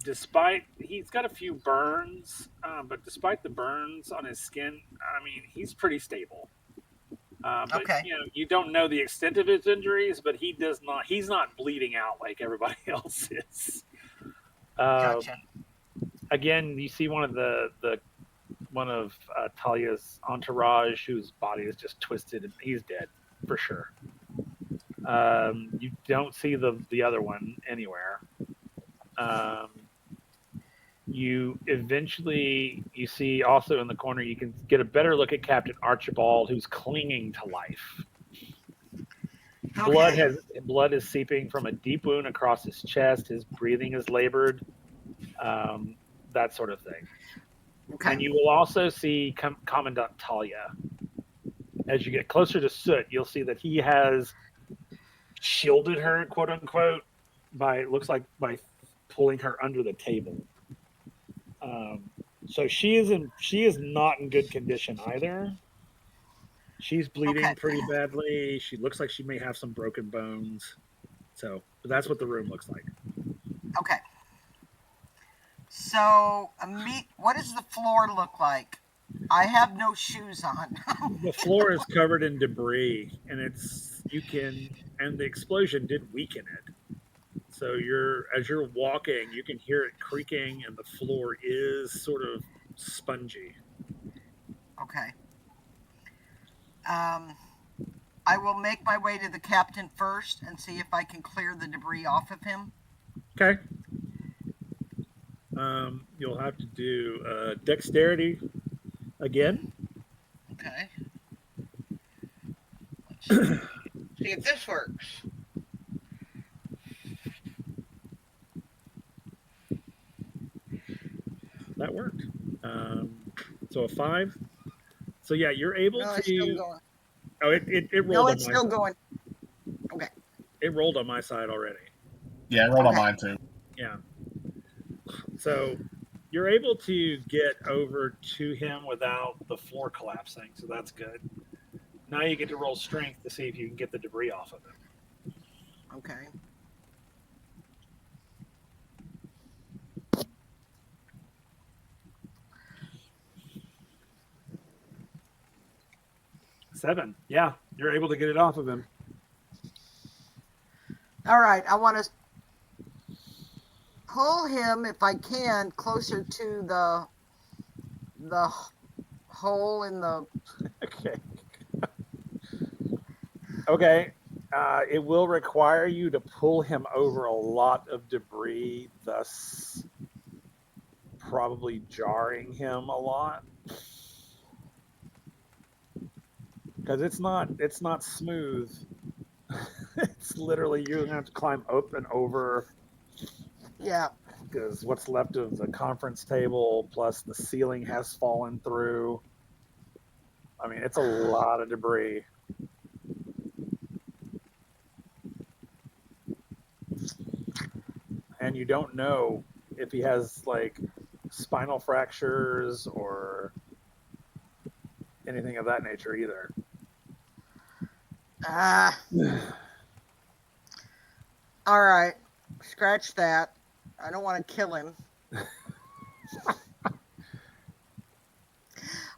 despite he's got a few burns, but despite the burns on his skin, I mean he's pretty stable. But Okay. you don't know the extent of his injuries, but he's not bleeding out like everybody else is. Gotcha. Again, you see one of Talia's entourage whose body is just twisted, and he's dead for sure. You don't see the other one anywhere. You see also in the corner, you can get a better look at Captain Archibald, who's clinging to life. Okay. Blood is seeping from a deep wound across his chest. His breathing is labored. That sort of thing. Okay. And you will also see Commandant Talia. As you get closer to Soot, you'll see that he has shielded her, quote unquote, by pulling her under the table. So she is not in good condition either. She's bleeding pretty badly. She looks like she may have some broken bones. So, but that's what the room looks like. Okay. So, what does the floor look like? I have no shoes on. The floor is covered in debris, and the explosion did weaken it. So as you're walking, you can hear it creaking, and the floor is sort of spongy. Okay. I will make my way to the captain first and see if I can clear the debris off of him. Okay. You'll have to do dexterity again. Okay. Let's see if this works. That worked. So a 5. So yeah, you're able No, to. it's still going. Oh, it rolled. No, on it's my still side. going. Okay. It rolled on my side already. Yeah, I rolled on mine too. Yeah. So you're able to get over to him without the floor collapsing, so that's good. Now you get to roll strength to see if you can get the debris off of him. Okay. Seven. Yeah, you're able to get it off of him. All right. I want to pull him, if I can, closer to the hole in the. Okay. Okay. It will require you to pull him over a lot of debris, thus probably jarring him a lot. Because it's not smooth. It's literally you're gonna have to climb up and over. Yeah. Because what's left of the conference table plus the ceiling has fallen through. I mean, it's a lot of debris. And you don't know if he has like spinal fractures or anything of that nature either. All right. Scratch that. I don't want to kill him.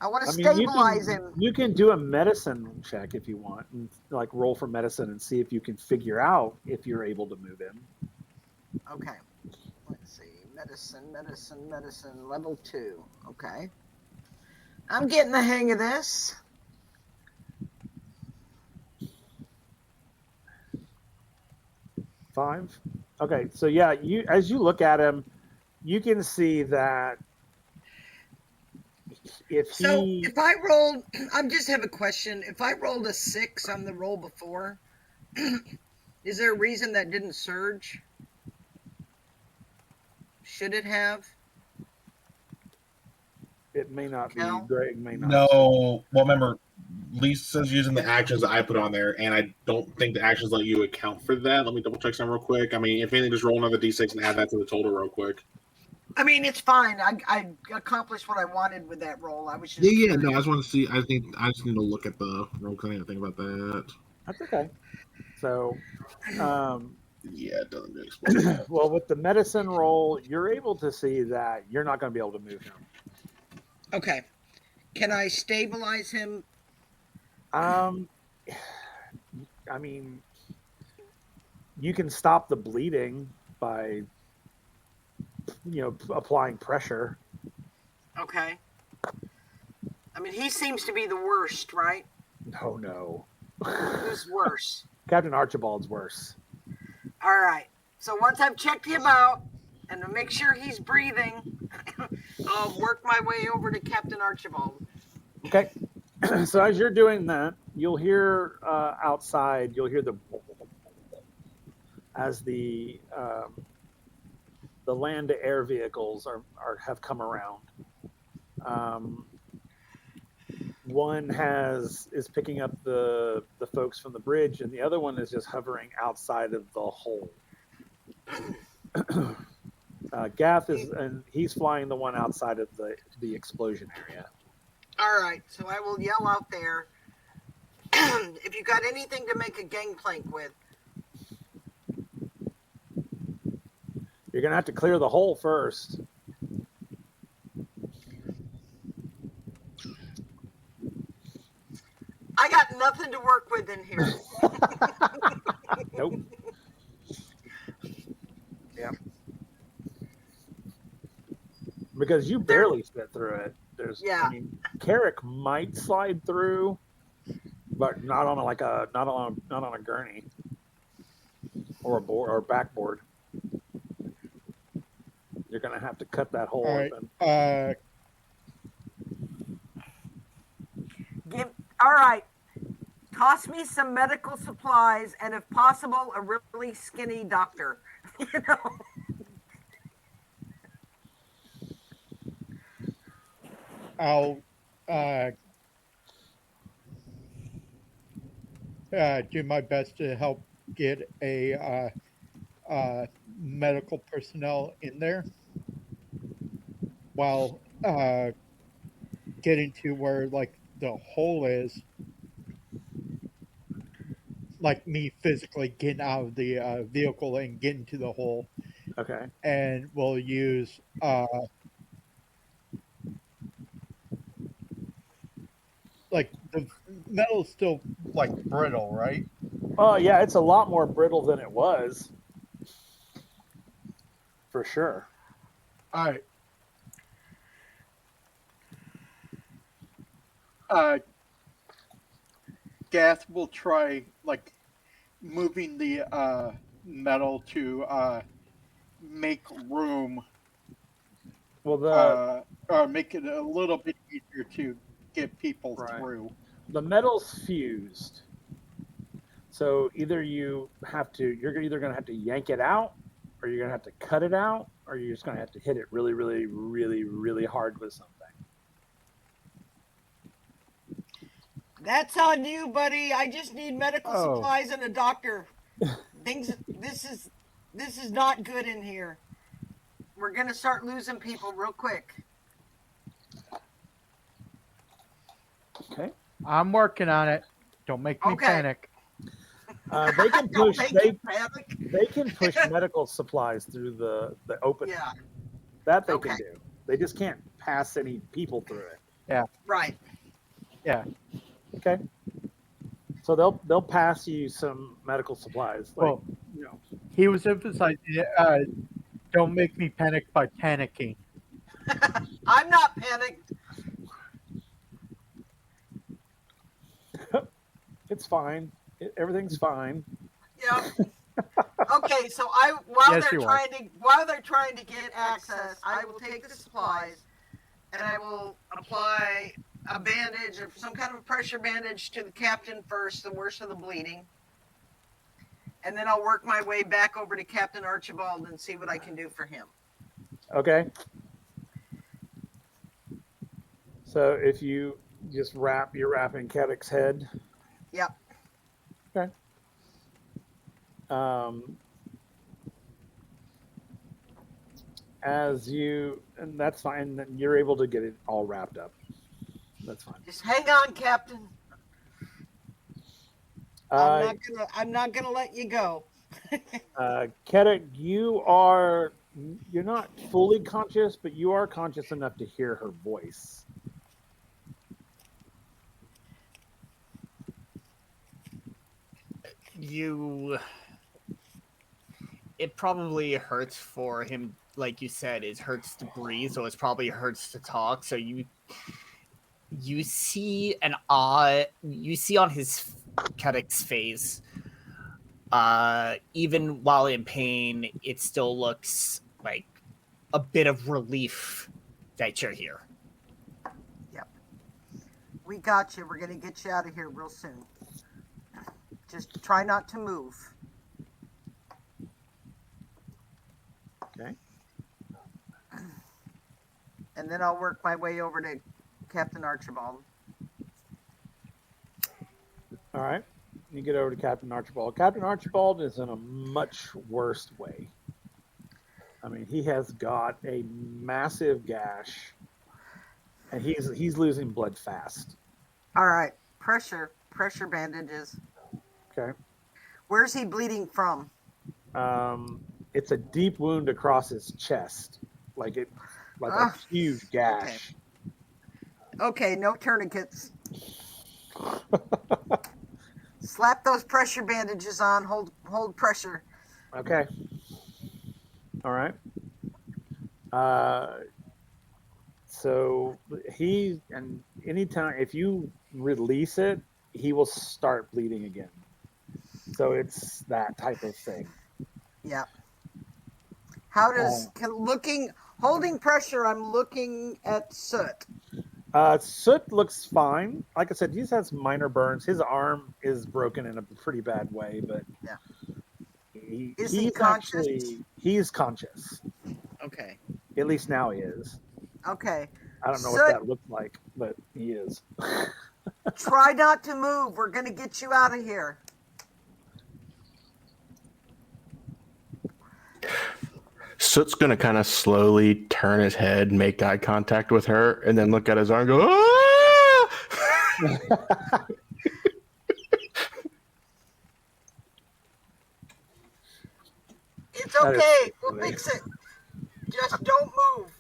I want to stabilize him. You can do a medicine check if you want, and like roll for medicine and see if you can figure out if you're able to move him. Okay. Let's see. Medicine, level 2. Okay. I'm getting the hang of this. Five. Okay, so yeah, you as you look at him, you can see that if So he if I rolled, I just have a question. If I rolled a 6 on the roll before, is there a reason that didn't surge? Should it have? it may not be Cal? Greg may not. No, well, remember, Lisa's using the actions that I put on there, and I don't think the actions let you account for that. Let me double check some real quick. I mean, if anything, just roll another d6 and add that to the total real quick. I mean, it's fine. I accomplished what I wanted with that roll. I was just Yeah, curious. no, I just want to see. I just need to look at the roll because I didn't think about that. That's okay. So Yeah, it doesn't explain. well, with the medicine roll, you're able to see that you're not going to be able to move him. Okay. Can I stabilize him? I mean, you can stop the bleeding by, applying pressure. Okay. I mean, he seems to be the worst, right? Oh no, Who's worse? Captain Archibald's worse. All right. So once I've checked him out and to make sure he's breathing, I'll work my way over to Captain Archibald. Okay. So as you're doing that, you'll hear outside. You'll hear as the land to air vehicles have come around. One is picking up the folks from the bridge, and the other one is just hovering outside of the hole. Gath and he's flying the one outside of the explosion area. All right. So I will yell out there. If you got anything to make a gangplank with. You're gonna have to clear the hole first. I got nothing to work with in here. Nope. Yeah. Because you barely fit through it. Yeah. I mean, Carrick might slide through, but not on a gurney or a board or backboard. You're gonna have to cut that hole open. All right. Toss me some medical supplies and, if possible, a really skinny doctor. You know. I'll do my best to help get a medical personnel in there while getting to where like the hole is, like me physically getting out of the vehicle and getting to the hole. Okay. And we'll use like the metal's still like brittle, right? Oh yeah, it's a lot more brittle than it was, for sure. All right. Gath will try like moving the metal to make room. Well, make it a little bit easier to get people through. The metal's fused, so you're either going to have to yank it out, or you're going to have to cut it out, or you're just going to have to hit it really, really, really, really hard with something. That's on you, buddy. I just need medical supplies and a doctor. This is not good in here. We're gonna start losing people real quick. Okay. I'm working on it. Don't make me panic. They can push. Panic. They can push medical supplies through the opening. Yeah. That they can do. They just can't pass any people through it. Yeah. Right. Yeah. Okay. So they'll pass you some medical supplies. Like, Well, he was emphasizing, don't make me panic by panicking. I'm not panicked. It's fine. Everything's fine. Yep. Okay, so Yes, you are. while they're trying to get access, I will take the supplies and I will apply a bandage or some kind of a pressure bandage to the captain first, the worst of the bleeding. And then I'll work my way back over to Captain Archibald and see what I can do for him. Okay. So if you just you're wrapping Kedek's head. Yep. Okay. And that's fine. Then you're able to get it all wrapped up. That's fine. Just hang on, Captain. I'm not gonna let you go. Kedek, you're not fully conscious, but you are conscious enough to hear her voice. It probably hurts for him, like you said, it hurts to breathe, so it probably hurts to talk. So you see you see on his Kedek's face, even while in pain, it still looks like a bit of relief that you're here. Yep. We got you. We're gonna get you out of here real soon. Just try not to move. Okay. And then I'll work my way over to Captain Archibald. All right. You get over to Captain Archibald. Captain Archibald is in a much worse way. I mean, he has got a massive gash, and he's losing blood fast. All right. Pressure bandages. Okay. Where's he bleeding from? It's a deep wound across his chest, like a huge gash. Okay, no tourniquets. Slap those pressure bandages on. Hold pressure. Okay. All right. So anytime if you release it, he will start bleeding again. So it's that type of thing. Yeah. How does holding pressure? I'm looking at Soot. Soot looks fine. Like I said, he just has minor burns. His arm is broken in a pretty bad way, but yeah. Is he conscious? He's conscious. Okay. At least now he is. Okay. I don't know what that looks like, but he is. Try not to move. We're going to get you out of here. Soot's gonna kind of slowly turn his head, make eye contact with her, and then look at his arm and go, "Ah!" It's okay. We'll fix it. Just don't move.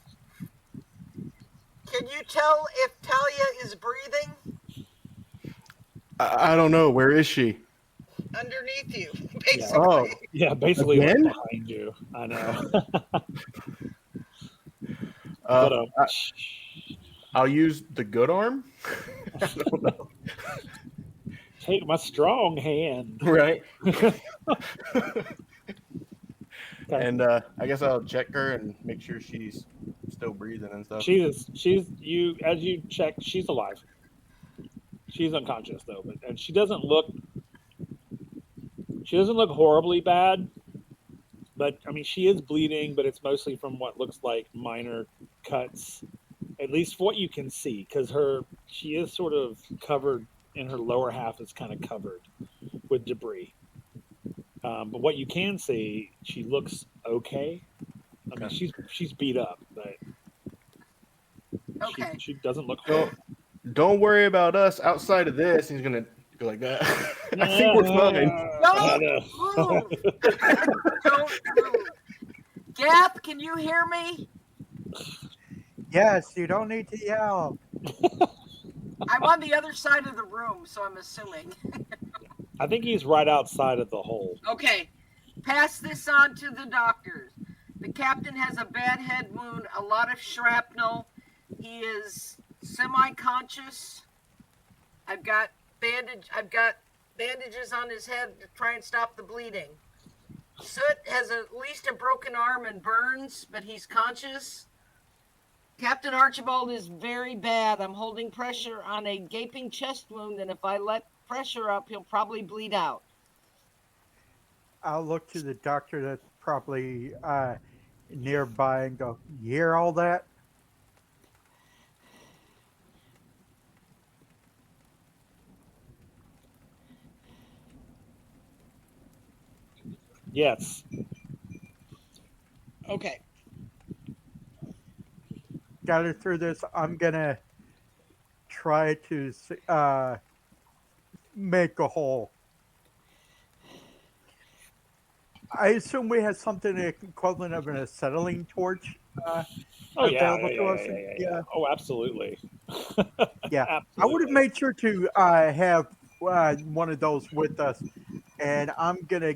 Can you tell if Talia is breathing? I don't know. Where is she? Underneath you, basically. Oh, yeah, basically again? Behind you. I know. I'll use the good arm. I don't know. Take my strong hand. Right. And I guess I'll check her and make sure she's still breathing and stuff. As you check, she's alive. She's unconscious though, and she doesn't look horribly bad. But I mean, she is bleeding, but it's mostly from what looks like minor cuts, at least what you can see, because she is sort of covered in her lower half is kind of covered with debris. But what you can see, she looks okay. I mean, she's beat up, but okay. She doesn't look horrible. Don't worry about us. Outside of this, he's gonna go like that. I think we're fine. Don't move. Don't move. Gap, can you hear me? Yes, you don't need to yell. I'm on the other side of the room, so I'm assuming. I think he's right outside of the hole. Okay. Pass this on to the doctors. The captain has a bad head wound, a lot of shrapnel. He is semi-conscious. I've got bandages on his head to try and stop the bleeding. Soot has at least a broken arm and burns, but he's conscious. Captain Archibald is very bad. I'm holding pressure on a gaping chest wound, and if I let pressure up, he'll probably bleed out. I'll look to the doctor that's probably nearby and go, "You hear all that?" Yes. Okay. Got her through this. I'm gonna try to make a hole. I assume we have something equivalent of an acetylene torch Oh yeah, available to us. Oh, absolutely. Yeah. I would have Absolutely. made sure to have one of those with us, and I'm gonna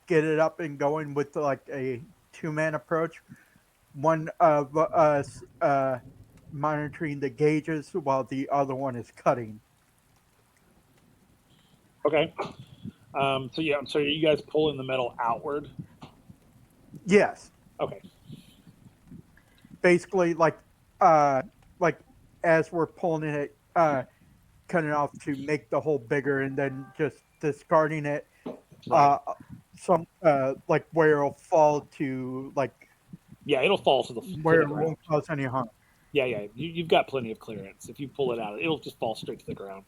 get it up and going with like a two-man approach. One of us monitoring the gauges while the other one is cutting. Okay. So yeah, so are you guys pulling the metal outward? Yes, Okay. basically like as we're pulling it, cutting off to make the hole bigger, and then just discarding it. Right. Some like where it'll fall to like Yeah, it'll fall to where the it ground. won't cause any harm. Yeah, yeah. You've got plenty of clearance. If you pull it out, it'll just fall straight to the ground.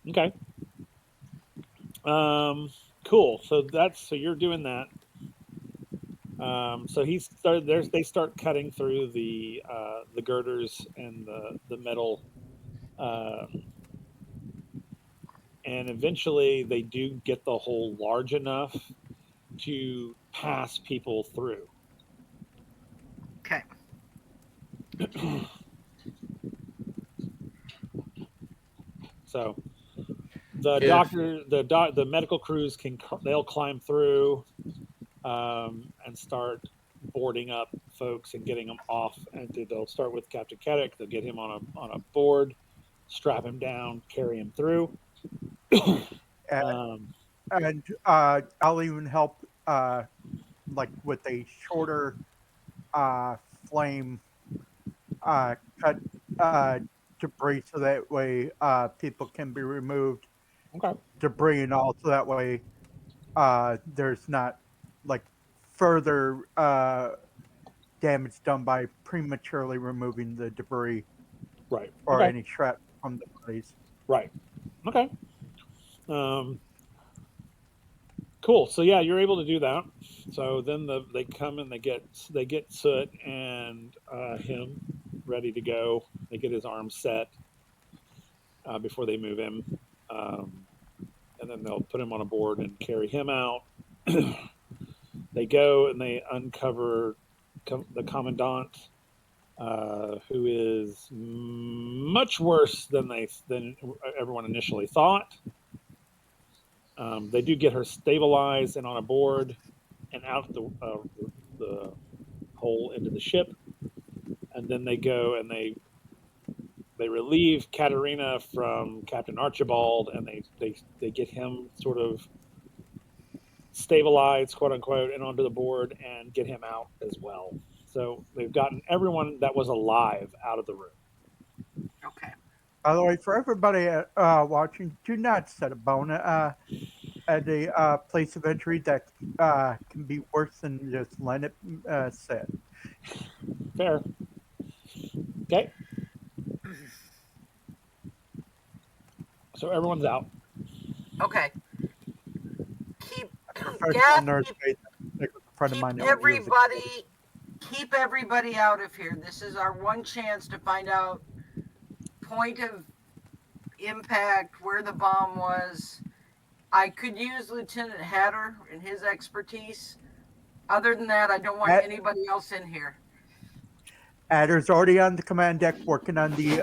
Okay. Cool. So you're doing that. So he started. They start cutting through the girders and the metal, and eventually they do get the hole large enough to pass people through. Okay. So the If- doctor, the medical crews they'll climb through and start boarding up folks and getting them off. And they'll start with Captain Keddick. They'll get him on a board, strap him down, carry him through. And, Um, I'll even help like with a shorter flame cut debris so that way people can be removed okay. debris and all so that way there's not like further damage done by prematurely removing the debris Right. or Okay. any shrapnel from the bodies. Right. Okay. Um, cool. So yeah, you're able to do that. So then they come and they get Soot and him ready to go. They get his arm set before they move him, and then they'll put him on a board and carry him out. They go and they uncover the commandant, who is much worse than everyone initially thought. They do get her stabilized and on a board and out the hole into the ship, and then they go and they relieve Katerina from Captain Archibald, and they get him sort of stabilized, quote unquote, and onto the board and get him out as well. So they've gotten everyone that was alive out of the room. Okay. By the way, for everybody watching, do not set a bone at a place of entry that can be worse than just letting it sit. Fair. Okay. So everyone's out. Okay. Keep Professional nurse keep, like a friend of mine keep that was using- everybody out of here. This is our one chance to find out point of impact, where the bomb was. I could use Lieutenant Hatter and his expertise. Other than that, I don't want anybody else in here. Adder's already on the command deck working on the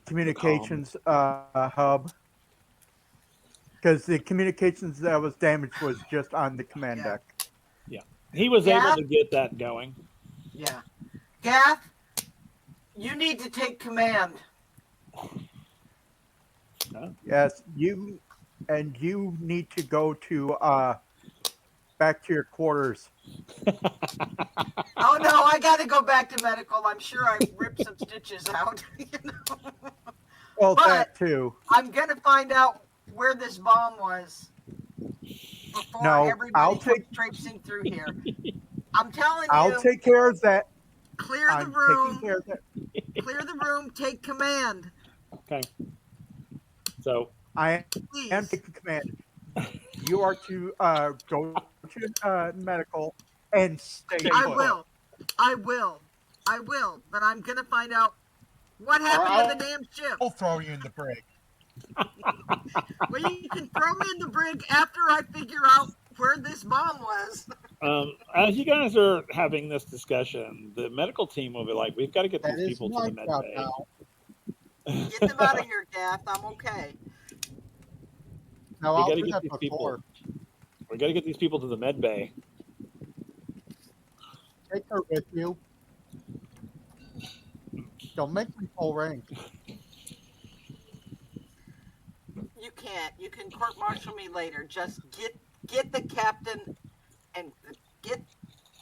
communications hub, because the communications that was damaged was just on the command Yeah. deck. He was Yeah. able to get that going. Yeah. Gath, you need to take command. Yes, you need to go to back to your quarters. Oh no, I got to go back to medical. I'm sure I ripped some stitches out. You know? Well, But that too. I'm gonna find out where this bomb was before No, everybody comes traipsing through here. I'm telling I'll you, take care of that. clear the I'm taking room. care of that. Clear the room. Take command, Okay. So I am please. taking command. You are to go to medical and stay I put. will. I will. I will. But I'm gonna find out what happened to the damn ship. I'll throw you in the brig. Well, you can throw me in the brig after I figure out where this bomb was. as you guys are having this discussion, the medical team will be like, "We've got to get That these is people to my the med job bay." now. Get them out of here, Gaff. I'm okay. No, We I'll gotta do get that these before. people. We got to get these people to the med bay. Take her with you. Don't make me full rank. You can't. You can court martial me later. Just get the captain and get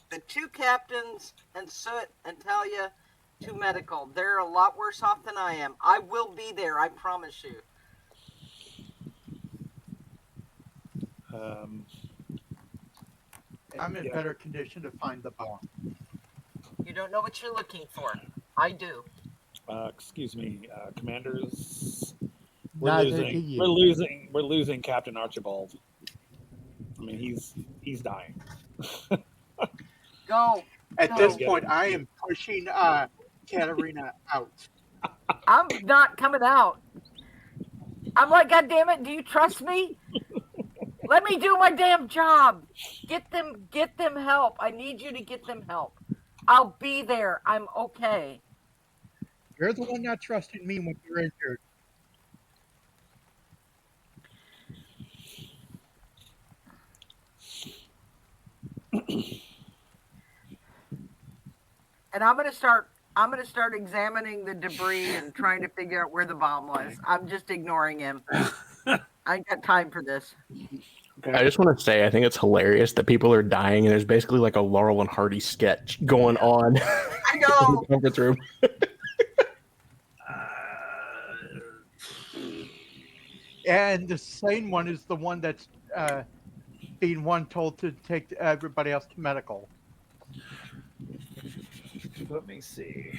the two captains and Soot and Talia to medical. They're a lot worse off than I am. I will be there. I promise you. Um, I'm in yeah. better condition to find the bomb. You don't know what you're looking for. I do. Excuse me, commanders. We're Neither do losing. you. We're losing Captain Archibald. I mean, he's dying. Go. At Go. this point, I am pushing Katarina out. I'm not coming out. I'm like, God damn it, do you trust me? Let me do my damn job. Get them help. I need you to get them help. I'll be there. I'm okay. You're the one not trusting me when you're injured. And I'm gonna start examining the debris and trying to figure out where the bomb was. I'm just ignoring him. I ain't got time for this. I just want to say, I think it's hilarious that people are dying, and there's basically like a Laurel and Hardy sketch going on I in know. the conference room. And the sane one is the one that's being one told to take everybody else to medical. Let me see.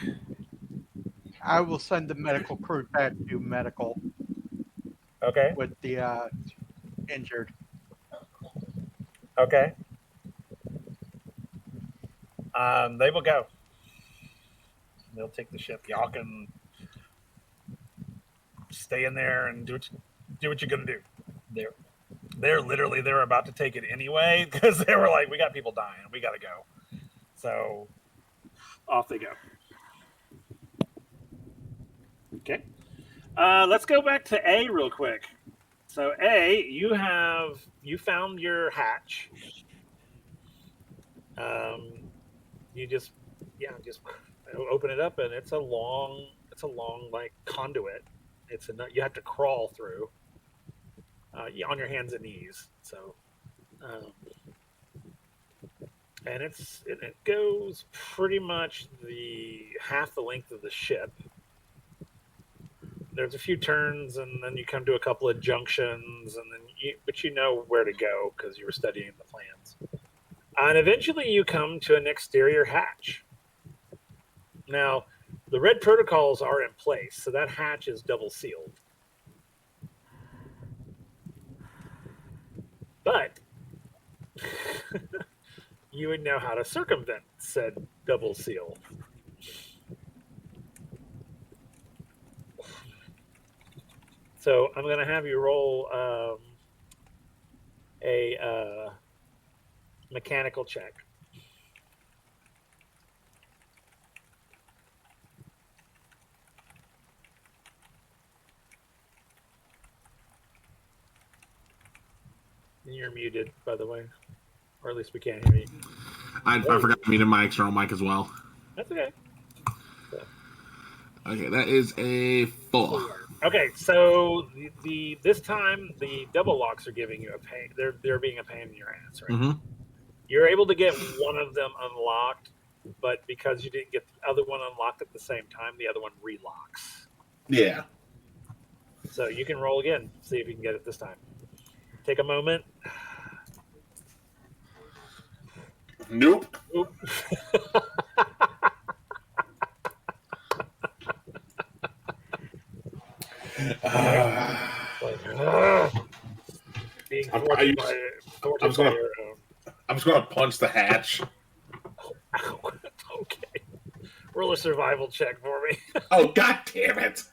I will send the medical crew back to medical Okay. with the injured. Okay. They will go. They'll take the ship. Y'all can stay in there and do what you're gonna do. They're about to take it anyway because they were like, we got people dying, we gotta go. So off they go. Okay. Let's go back to A real quick. So A, you found your hatch. You just open it up and it's a long like conduit. You have to crawl through on your hands and knees. So and it goes pretty much the half the length of the ship. There's a few turns, and then you come to a couple of junctions, but you know where to go because you were studying the plans. And eventually, you come to an exterior hatch. Now, the red protocols are in place, so that hatch is double sealed. But you would know how to circumvent said double seal. So I'm going to have you roll a mechanical check. You're muted, by the way, or at least we can't hear you. I forgot to mute my external mic as well. That's okay. Okay, that is a 4. Okay, so the this time the double locks are giving you a pain. They're being a pain in your ass, right? Mm-hmm. You're able to get one of them unlocked, but because you didn't get the other one unlocked at the same time, the other one relocks. Yeah. So you can roll again, see if you can get it this time. Take a moment. Nope. Oop. Being thwarted by your own. I'm just gonna punch the hatch. Okay. Roll a survival check for me. Oh, god damn it!